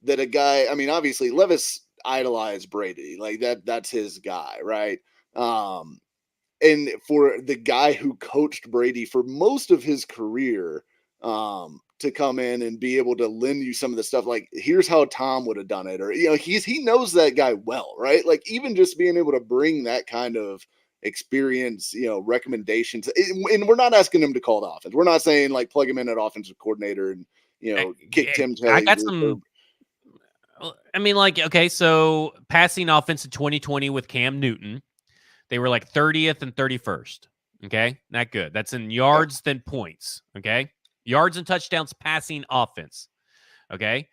that a guy, I mean, obviously Levis idolized Brady, like that's his guy, right? And for the guy who coached Brady for most of his career, to come in and be able to lend you some of the stuff, like here's how Tom would have done it, or he knows that guy well, right? Like even just being able to bring that kind of experience, recommendations, and we're not asking him to call the offense. We're not saying like plug him in at offensive coordinator and kick Tim Kelly. I got some. I mean, like, okay, so passing offense in 2020 with Cam Newton, they were like 30th and 31st. Okay, not good. That's in yards than points. Okay, yards and touchdowns passing offense. Okay,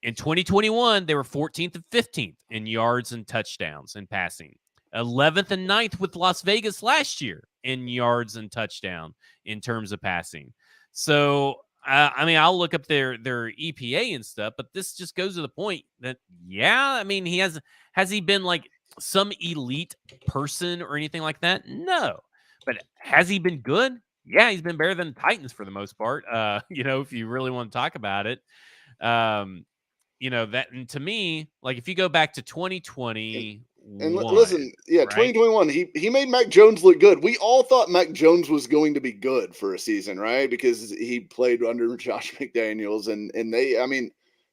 in 2021 they were 14th and 15th in yards and touchdowns and passing. 11th and 9th with Las Vegas last year in yards and touchdown in terms of passing. So I mean, I'll look up their EPA and stuff, but this just goes to the point that, yeah, I mean, has he been like some elite person or anything like that? No. But has he been good? Yeah, he's been better than the Titans for the most part. If you really want to talk about it. Um, that, and to me, like if you go back to And 2021, listen, yeah, right? 2021, he made Mac Jones look good. We all thought Mac Jones was going to be good for a season, right? Because he played under Josh McDaniels, and they, I mean,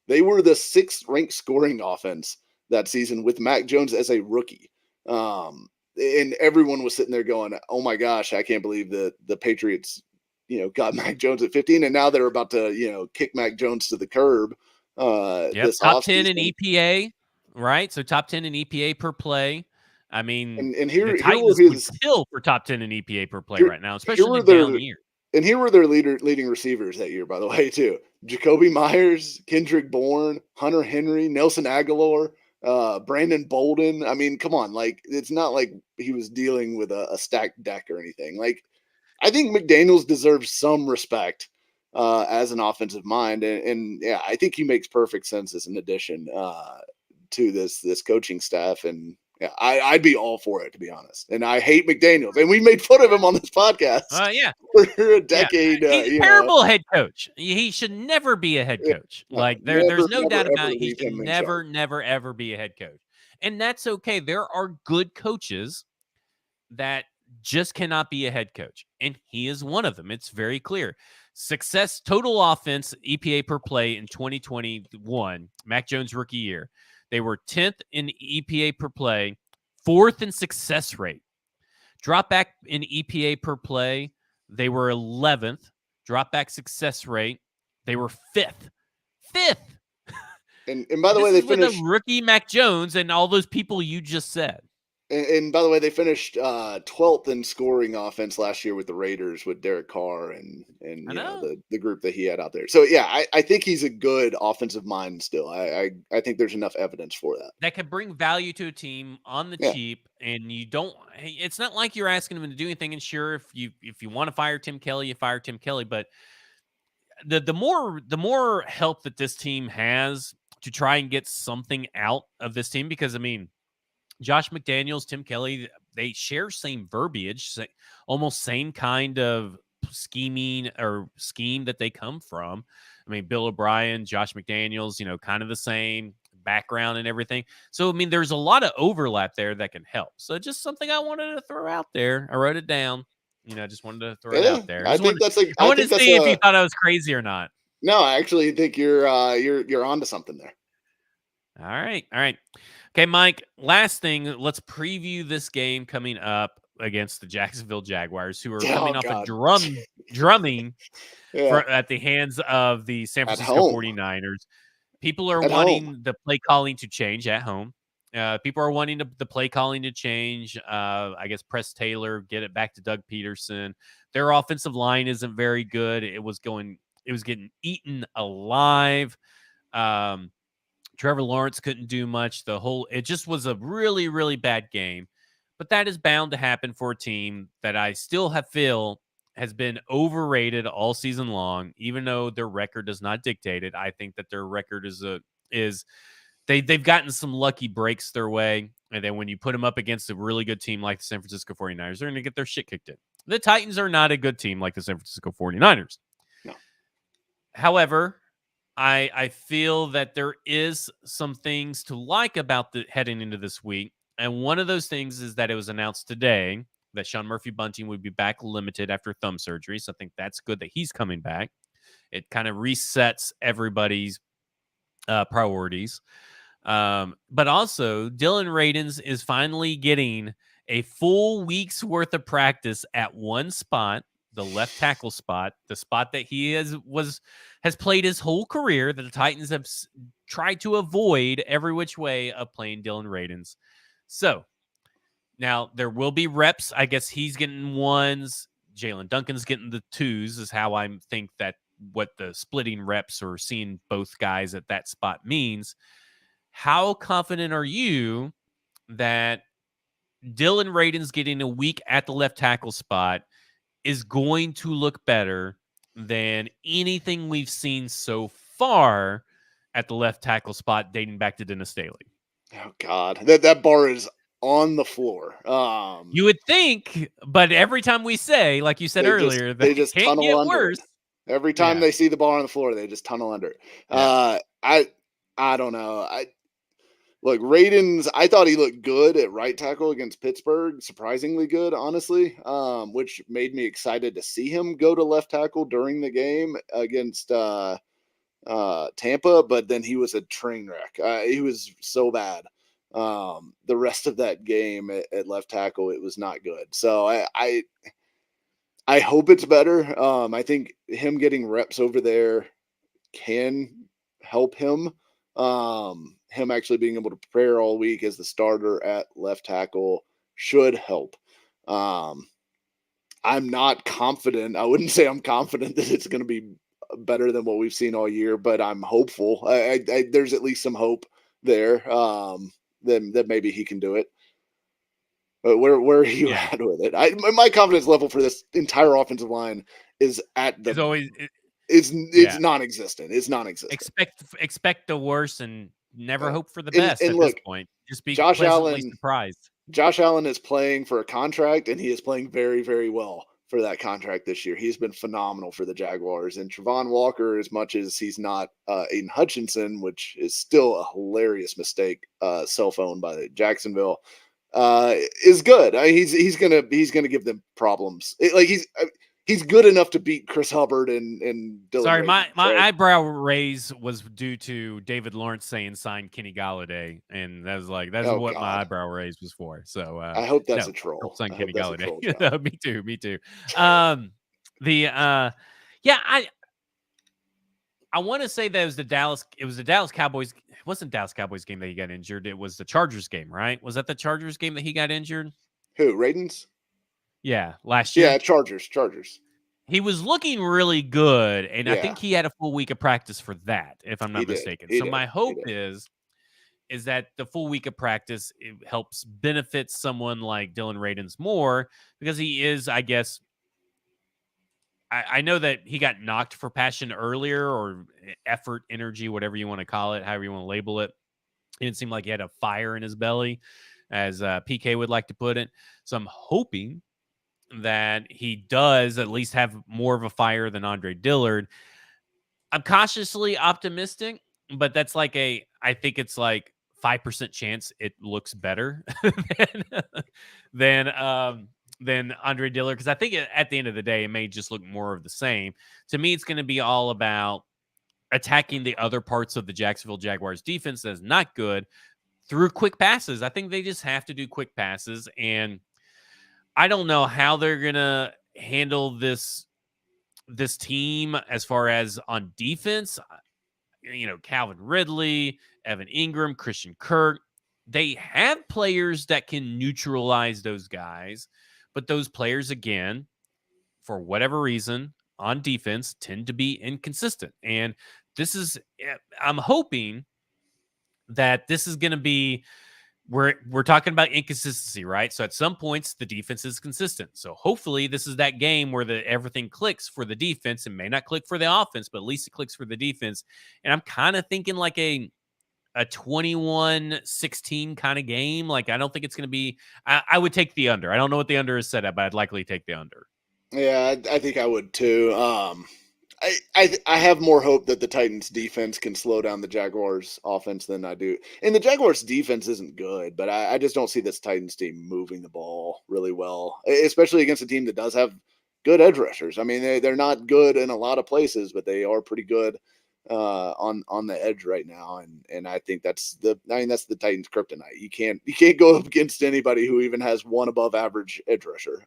they were the sixth ranked scoring offense that season with Mac Jones as a rookie. And everyone was sitting there going, "Oh my gosh, I can't believe that the Patriots, got Mac Jones at 15, and now they're about to, kick Mac Jones to the curb Yep, this top 10 in offseason." EPA, right? So top 10 in EPA per play. I mean, And the here were Titans would his kill for top 10 in EPA per play here right now, here especially in were a down their year. and here were their leading receivers that year, by the way, too. Jacoby Myers, Kendrick Bourne, Hunter Henry, Nelson Aguilar, Brandon Bolden. I mean, come on, like it's not like he was dealing with a stacked deck or anything. Like I think McDaniels deserves some respect as an offensive mind, and yeah, I think he makes perfect sense as an addition to this coaching staff. And yeah, I'd be all for it, to be honest. And I hate McDaniels, and we made fun of him on this podcast Yeah, for a yeah. decade. He's a terrible head coach. He should never be a head Yeah, coach. no, Like never, there's no never, doubt ever about it. He leave should him in charge. never, ever be a head coach, and that's okay. There are good coaches that just cannot be a head coach, and he is one of them. It's very clear. Success total offense EPA per play in 2021, Mac Jones rookie year. They were 10th in EPA per play, 4th in success rate. Drop back in EPA per play, they were 11th. Drop back success rate, they were 5th. 5th. And by the way, This they is with a finished. rookie Mac Jones and all those people you just said. And by the way, they finished 12th in scoring offense last year with the Raiders with Derek Carr and I know. the group that he had out there. So yeah, I think he's a good offensive mind still. I think there's enough evidence for that. That could bring value to a team on the Yeah, cheap, and you don't. It's not like you're asking him to do anything. And sure, if you want to fire Tim Kelly, you fire Tim Kelly. But the more help that this team has to try and get something out of this team, because I mean, Josh McDaniels, Tim Kelly, they share same verbiage, almost same kind of scheming or scheme that they come from. I mean, Bill O'Brien, Josh McDaniels, kind of the same background and everything. So, I mean, there's a lot of overlap there that can help. So, just something I wanted to throw out there. I wrote it down. Just wanted to throw it yeah. out there. Just wanted, I I wanted think to that's see if you a thought I was crazy or not. no. I actually think you're onto something there. All right. All right. Okay, Mike, last thing, let's preview this game coming up against the Jacksonville Jaguars, who are Oh coming off a God, drumming yeah. at the hands of the San At Francisco home, 49ers. People are at home. wanting the play calling to change at home. People are wanting the play calling to change. I guess Press Taylor, get it back to Doug Peterson. Their offensive line isn't very good. It was getting eaten alive. Um, Trevor Lawrence couldn't do much. It just was a really, really bad game. But that is bound to happen for a team that I still feel has been overrated all season long, even though their record does not dictate it. I think that their record is they've gotten some lucky breaks their way. And then when you put them up against a really good team like the San Francisco 49ers, they're going to get their shit kicked in. The Titans are not a good team like the San Francisco 49ers. No. However, I feel that there is some things to like about the heading into this week. And one of those things is that it was announced today that Sean Murphy Bunting would be back limited after thumb surgery. So I think that's good that he's coming back. It kind of resets everybody's priorities. But also, Dylan Radins is finally getting a full week's worth of practice at one spot, the left tackle spot, the spot that he has played his whole career, that the Titans have tried to avoid every which way of playing Dylan Radins. So now there will be reps. I guess he's getting ones. Jalen Duncan's getting the twos, is how I think that what the splitting reps or seeing both guys at that spot means. How confident are you that Dylan Radins getting a week at the left tackle spot is going to look better than anything we've seen so far at the left tackle spot dating back to Dennis Staley. Oh God, that bar is on the floor. You would think, but Yeah, every time we say, like you said earlier, that they it just can't tunnel get under it. worse. Every time Yeah. they see the bar on the floor, they just tunnel under it. Yeah. I don't know. I Look, Radens. I thought he looked good at right tackle against Pittsburgh, surprisingly good, honestly. Which made me excited to see him go to left tackle during the game against Tampa. But then he was a train wreck. He was so bad. The rest of that game at left tackle, it was not good. So I hope it's better. I think him getting reps over there can help him. Him actually being able to prepare all week as the starter at left tackle should help. Um, I'm not confident. I wouldn't say I'm confident that it's going to be better than what we've seen all year, but I'm hopeful. There's at least some hope there. Then that maybe he can do it. But where are you Yeah. at with it? My confidence level for this entire offensive line is at It's the always, it's yeah. non-existent. It's non-existent. Expect the worst and never Yeah. hope for the best And at this look, point. Just be Josh pleasantly Allen surprised. Josh Allen is playing for a contract, and he is playing very, very well for that contract this year. He's been phenomenal for the Jaguars. And Travon Walker, as much as he's not Aiden Hutchinson, which is still a hilarious mistake, cell phone by Jacksonville, is good. He's gonna give them problems. He's good enough to beat Chris Hubbard and Dylan Sorry, Radin. my So eyebrow raise was due to David Lawrence saying sign Kenny Galladay, and that was like that's oh what my God, eyebrow raise was for. So I hope that's no, a don't troll. sign I hope Kenny that's a Galladay. troll job. No, me too, me too. Um, the yeah, I want to say that it was the Dallas Cowboys. It wasn't Dallas Cowboys game that he got injured. It was the Chargers game, right? Was that the Chargers game that he got injured? Who? Radens? Yeah, last Yeah, year. Chargers. He was looking really good, and I Yeah, think he had a full week of practice for that, if I'm he not did. mistaken. He So did. my He hope did. is that the full week of practice it helps benefit someone like Dylan Radens more because he is, I guess, I know that he got knocked for passion earlier or effort, energy, whatever you want to call it, however you want to label it. It didn't seem like he had a fire in his belly, as PK would like to put it. So I'm hoping that he does at least have more of a fire than Andre Dillard. I'm cautiously optimistic, but that's like I think it's like 5% chance it looks better than than um than Andre Dillard because I think at the end of the day it may just look more of the same. To me, it's going to be all about attacking the other parts of the Jacksonville Jaguars defense that's not good through quick passes. I think they just have to do quick passes, and I don't know how they're gonna handle this team as far as on defense. You know, Calvin Ridley, Evan Ingram, Christian Kirk. They have players that can neutralize those guys, but those players, again, for whatever reason, on defense, tend to be inconsistent. And this is, I'm hoping that this is going to be we're talking about inconsistency, right? So at some points the defense is consistent. So hopefully this is that game where everything clicks for the defense and may not click for the offense, but at least it clicks for the defense. And I'm kind of thinking like a 21-16 kind of game. Like I don't think it's going to be I would take the under. I don't know what the under is set at, but I'd likely take the under. Yeah, I think I would too. I have more hope that the Titans defense can slow down the Jaguars offense than I do. And the Jaguars defense isn't good, but I just don't see this Titans team moving the ball really well, especially against a team that does have good edge rushers. I mean, they're not good in a lot of places, but they are pretty good on the edge right now. And I think that's the Titans kryptonite. You can't go up against anybody who even has one above average edge rusher.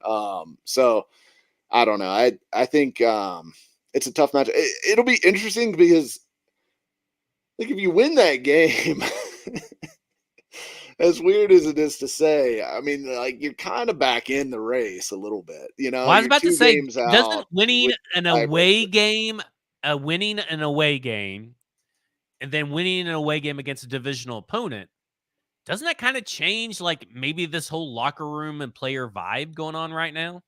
So I don't know. I think it's a tough match. It'll be interesting because like if you win that game, as weird as it is to say, I mean, like you're kind of back in the race a little bit. You know, Well, I was you're about to two say, games doesn't out winning with an tiebreaker. away game, winning an away game, and then winning an away game against a divisional opponent, doesn't that kind of change like maybe this whole locker room and player vibe going on right now?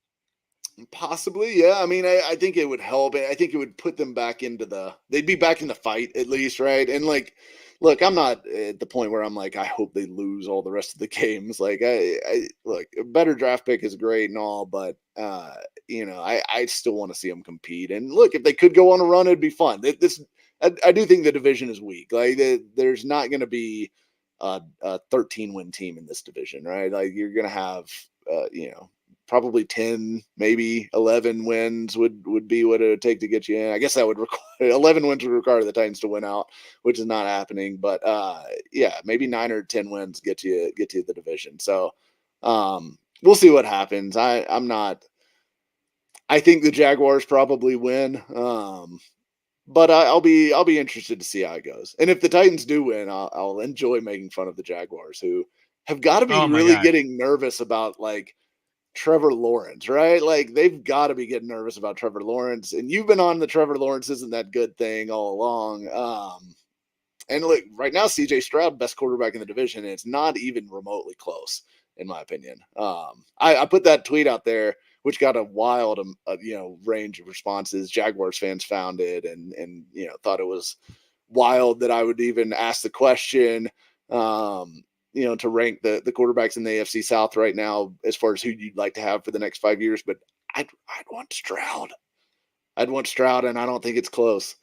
Possibly, yeah. I mean, I think it would help. I think it would put them back into they'd be back in the fight at least, right? And like, look, I'm not at the point where I'm like, I hope they lose all the rest of the games. Like, I look, a better draft pick is great and all, but I still want to see them compete. And look, if they could go on a run, it'd be fun. I do think the division is weak. Like, there's not going to be a 13 win team in this division, right? Like, you're going to have, probably 10, maybe 11 wins would be what it would take to get you in. I guess that would require 11 wins would require the Titans to win out, which is not happening. But yeah, maybe 9 or 10 wins get you the division. So we'll see what happens. I'm not. I think the Jaguars probably win. But I'll be interested to see how it goes. And if the Titans do win, I'll enjoy making fun of the Jaguars, who have got to be Oh my really gosh. getting nervous about like Trevor Lawrence, right? Like, they've got to be getting nervous about Trevor Lawrence. And you've been on the Trevor Lawrence isn't that good thing all along. And look, right now, CJ Stroud, best quarterback in the division, and it's not even remotely close, in my opinion. I put that tweet out there, which got a wild, range of responses. Jaguars fans found it and thought it was wild that I would even ask the question. To rank the quarterbacks in the AFC South right now as far as who you'd like to have for the next 5 years. But I'd want Stroud. I'd want Stroud, and I don't think it's close.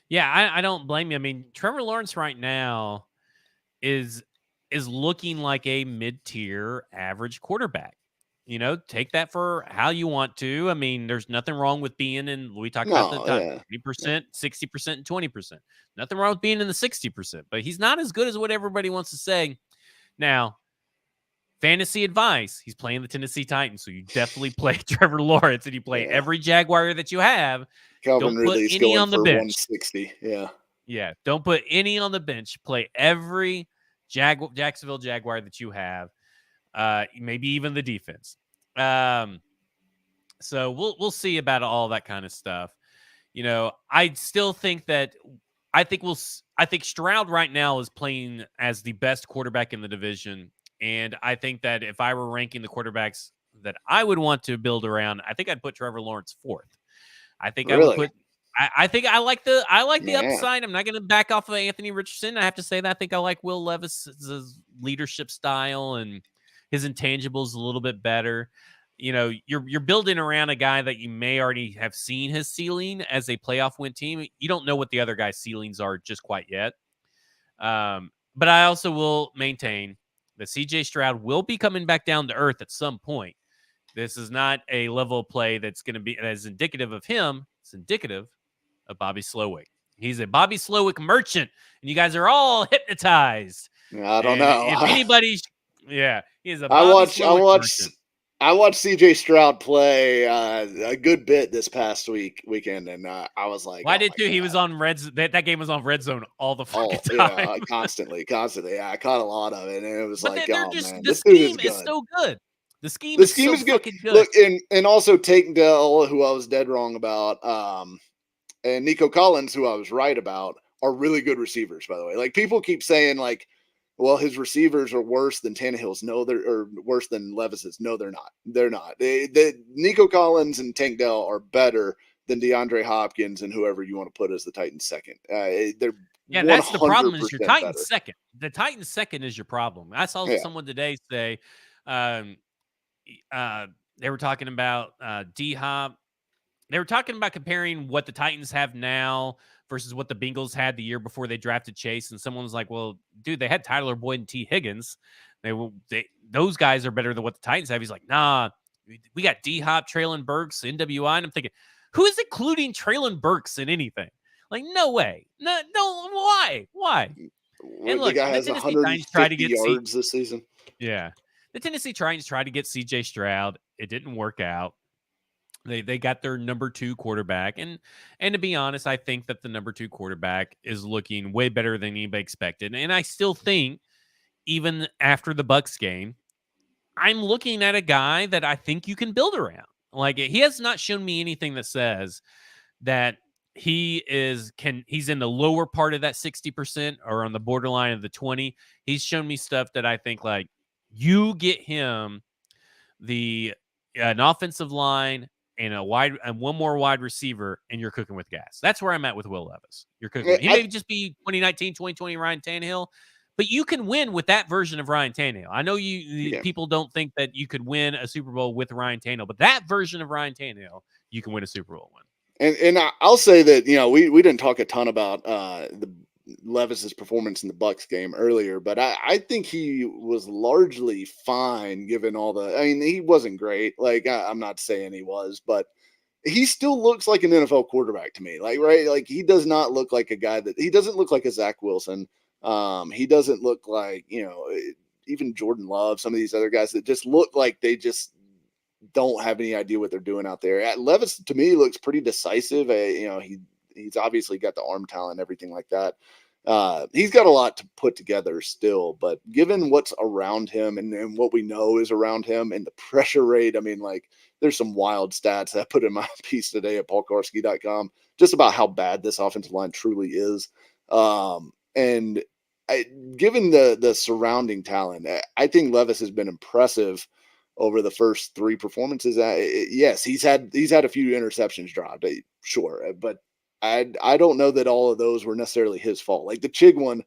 Yeah, I don't blame you. I mean, Trevor Lawrence right now is looking like a mid-tier average quarterback. Take that for how you want to. I mean, there's nothing wrong with being in, we talked about the No, time, yeah. 20%, 60%, and 20%. Nothing wrong with being in the 60%, but he's not as good as what everybody wants to say. Now, fantasy advice, he's playing the Tennessee Titans, so you definitely play Trevor Lawrence and you play Yeah. every Jaguar that you have. Calvin Don't put Ridley's any going on the for bench. 160. Yeah. Yeah, don't put any on the bench. Play every Jacksonville Jaguar that you have, maybe even the defense. So we'll see about all that kind of stuff. I still think that I think Stroud right now is playing as the best quarterback in the division, and I think that if I were ranking the quarterbacks that I would want to build around, I think I'd put Trevor Lawrence fourth. I think I would Really? put. I think I like the Man. upside. I'm not going to back off of Anthony Richardson. I have to say that I think I like Will Levis's leadership style and his intangibles a little bit better. You're building around a guy that you may already have seen his ceiling as a playoff win team. You don't know what the other guy's ceilings are just quite yet. But I also will maintain that CJ Stroud will be coming back down to earth at some point. This is not a level of play that's going to be as indicative of him. It's indicative of Bobby Slowick. He's a Bobby Slowick merchant, and you guys are all hypnotized. I don't And know. if anybody, yeah, he's a I Bobby watch I Slowick watch merchant. I watched CJ Stroud play a good bit this past weekend, and I was like, Well, I oh did my too. He was god. on that game was on Red Zone all the fucking Oh time. yeah, constantly. Yeah, I caught a lot of it, and it was But like, they're oh just man, the this dude is scheme is good. so good. The scheme The is scheme so is good. fucking good. Look, and also Tate Dell, who I was dead wrong about, and Nico Collins, who I was right about, are really good receivers. By the way, like, people keep saying like, well, his receivers are worse than Tannehill's. No, they're or worse than Levis's. No, they're not. They're not. Nico Collins and Tank Dell are better than DeAndre Hopkins and whoever you want to put as the Titans second. They're Yeah, that's the problem is your 100% Titans better. second. The Titans second is your problem. I saw Yeah. someone today say um, they were talking about D Hop. They were talking about comparing what the Titans have now versus what the Bengals had the year before they drafted Chase. And someone was like, well, dude, they had Tyler Boyd and T. Higgins. Those guys are better than what the Titans have. He's like, nah, we got D Hop, Traylon Burks, NWI. And I'm thinking, who is including Traylon Burks in anything? Like, no way. No, why? Why? And The look, guy the has Tennessee Titans tried to 150 get yards this season. yeah. The Tennessee Titans tried to get CJ Stroud. It didn't work out. They got their number 2 quarterback, and to be honest, I think that the number 2 quarterback is looking way better than anybody expected. And I still think, even after the Bucks game, I'm looking at a guy that I think you can build around. Like, he has not shown me anything that says that he's in the lower part of that 60% or on the borderline of the 20. He's shown me stuff that I think, like, you get him the an offensive line, and one more wide receiver, and you're cooking with gas. That's where I'm at with Will Levis. You're cooking. He may just be 2019, 2020 Ryan Tannehill, but you can win with that version of Ryan Tannehill. I know people don't think that you could win a Super Bowl with Ryan Tannehill, but that version of Ryan Tannehill, you can win a Super Bowl with. And I'll say that, we didn't talk a ton about the Levis's performance in the Bucks game earlier, but I think he was largely fine given all the. I mean, he wasn't great. Like I'm not saying he was, but he still looks like an NFL quarterback to me. Like, right? Like he does not look like a guy he doesn't look like a Zach Wilson. He doesn't look like, even Jordan Love, some of these other guys that just look like they just don't have any idea what they're doing out there. Levis to me looks pretty decisive. He's obviously got the arm talent and everything like that. He's got a lot to put together still, but given what's around him and what we know is around him and the pressure rate, I mean, like there's some wild stats that I put in my piece today at paulkarski.com just about how bad this offensive line truly is. And given the surrounding talent, I think Levis has been impressive over the first three performances. Yes, he's had a few interceptions dropped, sure, but I don't know that all of those were necessarily his fault. Like the Chig one,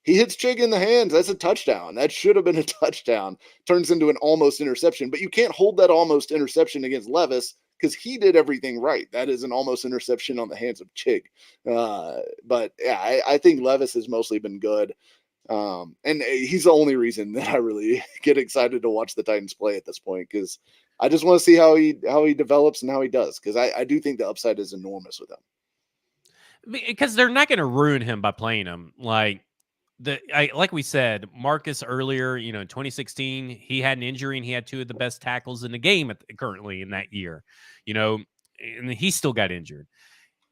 he hits Chig in the hands. That's a touchdown. That should have been a touchdown. Turns into an almost interception, but you can't hold that almost interception against Levis because he did everything right. That is an almost interception on the hands of Chig. But yeah, I think Levis has mostly been good. And he's the only reason that I really get excited to watch the Titans play at this point, because I just want to see how he develops and how he does, because I do think the upside is enormous with him. Because they're not going to ruin him by playing him. Like we said, Marcus earlier, in 2016, he had an injury and he had two of the best tackles in the game currently in that year, and he still got injured.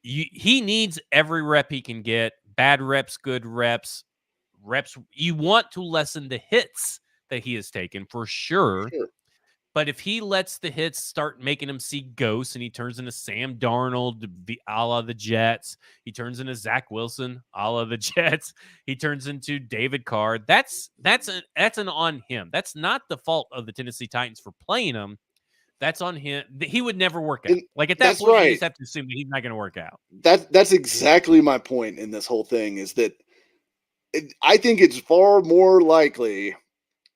He needs every rep he can get. Bad reps, good reps. You want to lessen the hits that he has taken for sure. But if he lets the hits start making him see ghosts and he turns into Sam Darnold, a la the Jets, he turns into Zach Wilson, a la the Jets, he turns into David Carr, that's an on him. That's not the fault of the Tennessee Titans for playing him. That's on him. He would never work out. Like at that point, right, you just have to assume that he's not going to work out. That's exactly my point in this whole thing, is that I think it's far more likely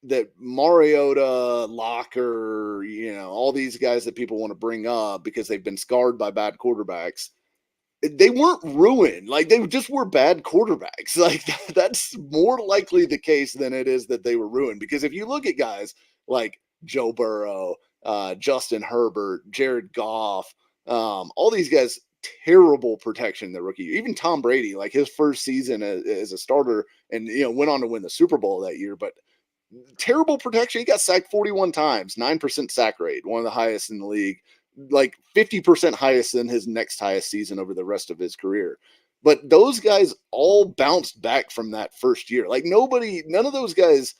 that Mariota, Locker, all these guys that people want to bring up because they've been scarred by bad quarterbacks, they weren't ruined. Like they just were bad quarterbacks. Like that's more likely the case than it is that they were ruined. Because if you look at guys like Joe Burrow, Justin Herbert, Jared Goff, all these guys, terrible protection the rookie year. Even Tom Brady, like his first season as a starter, and went on to win the Super Bowl that year, but terrible protection. He got sacked 41 times, 9% sack rate, one of the highest in the league, like 50% highest than his next highest season over the rest of his career. But those guys all bounced back from that first year. Like none of those guys,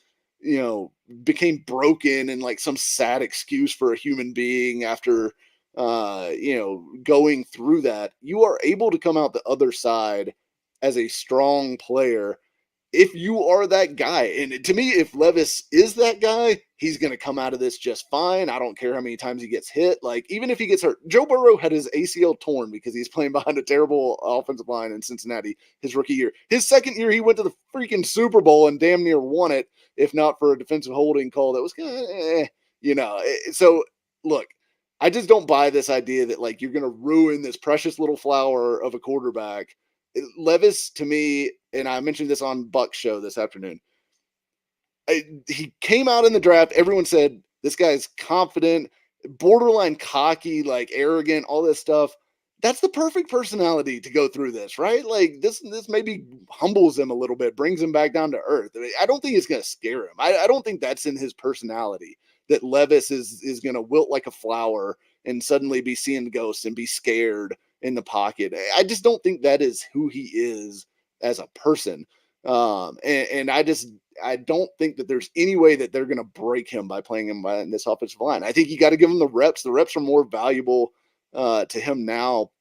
became broken and like some sad excuse for a human being after, going through that. You are able to come out the other side as a strong player if you are that guy. And to me, if Levis is that guy, he's going to come out of this just fine. I don't care how many times he gets hit. Like, even if he gets hurt, Joe Burrow had his ACL torn because he's playing behind a terrible offensive line in Cincinnati his rookie year. His second year, he went to the freaking Super Bowl and damn near won it, if not for a defensive holding call that was kind of, So, look, I just don't buy this idea that, like, you're going to ruin this precious little flower of a quarterback. Levis, to me, and I mentioned this on Buck's show this afternoon, he came out in the draft. Everyone said this guy's confident, borderline cocky, like arrogant, all this stuff. That's the perfect personality to go through this, right? Like this maybe humbles him a little bit, brings him back down to earth. I don't think it's going to scare him. I don't think that's in his personality, that Levis is going to wilt like a flower and suddenly be seeing ghosts and be scared in the pocket. I just don't think that is who he is as a person. And I don't think that there's any way that they're going to break him by playing him in this offensive line. I think you got to give him the reps. The reps are more valuable to him now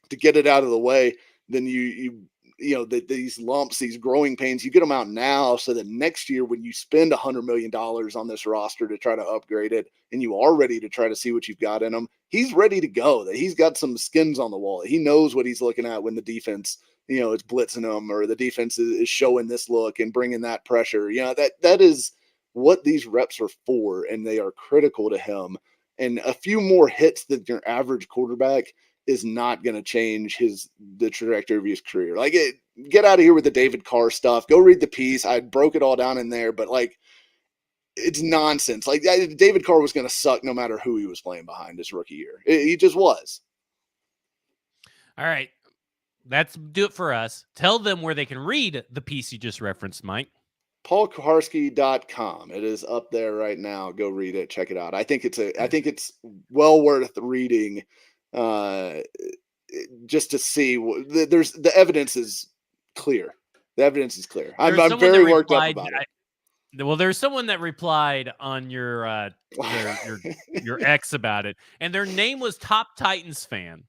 to get it out of the way than you these lumps, these growing pains, you get them out now so that next year when you spend $100 million on this roster to try to upgrade it and you are ready to try to see what you've got in him, he's ready to go. That he's got some skins on the wall. He knows what he's looking at when the defense, is blitzing him or the defense is showing this look and bringing that pressure. That is what these reps are for, and they are critical to him. And a few more hits than your average quarterback is not going to change the trajectory of his career. Get out of here with the David Carr stuff. Go read the piece. I broke it all down in there, but it's nonsense. David Carr was going to suck no matter who he was playing behind his rookie year. He just was. All right. That's do it for us. Tell them where they can read the piece you just referenced, Mike. PaulKuharsky.com. It is up there right now. Go read it. Check it out. I think it's well worth reading, just to see. The evidence is clear. The evidence is clear. I'm very worked up about it. Well, there's someone that replied on your X about it, and their name was Top Titans Fan.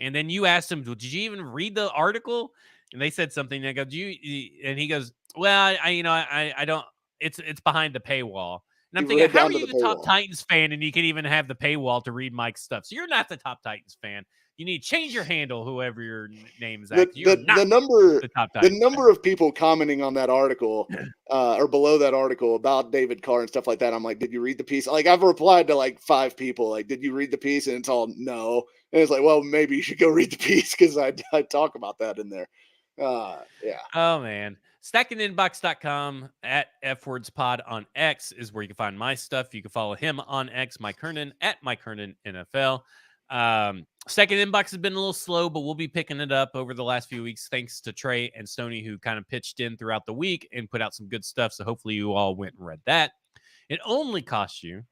And then you asked him, "Did you even read the article?" And they said something. And I go, "Do you?" And he goes, "Well, I don't. It's behind the paywall." And I'm thinking, how are you the Top Titans fan, and you can even have the paywall to read Mike's stuff? So you're not the Top Titans fan. You need to change your handle, whoever your name is. The number of people commenting on that article or below that article about David Carr and stuff like that. I'm like, did you read the piece? I've replied to 5 people. Did you read the piece? And it's all no. And it's well, maybe you should go read the piece because I talk about that in there. Yeah. Oh man. StackingInbox.com at FWordsPod on X is where you can find my stuff. You can follow him on X, Mike Herndon, at Mike Herndon NFL. Second Inbox has been a little slow, but we'll be picking it up over the last few weeks. Thanks to Trey and Stoney, who kind of pitched in throughout the week and put out some good stuff. So hopefully you all went and read that. It only costs you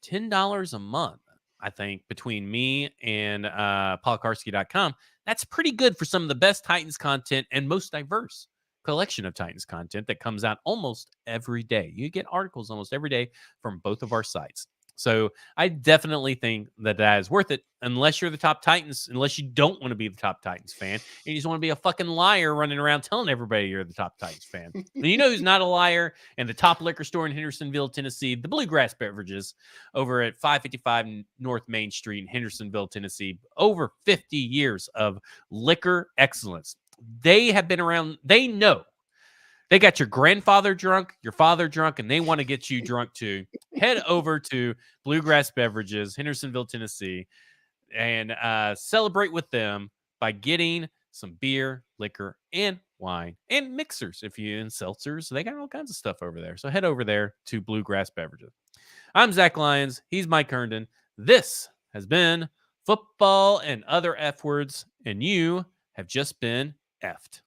$10 a month, I think, between me and PaulKuharsky.com. That's pretty good for some of the best Titans content and most diverse collection of Titans content that comes out almost every day. You get articles almost every day from both of our sites. So I definitely think that is worth it, unless you're the Top Titans, unless you don't want to be the Top Titans fan, and you just want to be a fucking liar running around telling everybody you're the Top Titans fan. And you know who's not a liar? And the top liquor store in Hendersonville, Tennessee, the Bluegrass Beverages, over at 555 North Main Street in Hendersonville, Tennessee. Over 50 years of liquor excellence. They have been around. They know. They got your grandfather drunk, your father drunk, and they want to get you drunk too. Head over to Bluegrass Beverages, Hendersonville, Tennessee, and celebrate with them by getting some beer, liquor, and wine, and mixers and seltzers. They got all kinds of stuff over there. So head over there to Bluegrass Beverages. I'm Zach Lyons. He's Mike Herndon. This has been Football and Other F Words, and you have just been effed.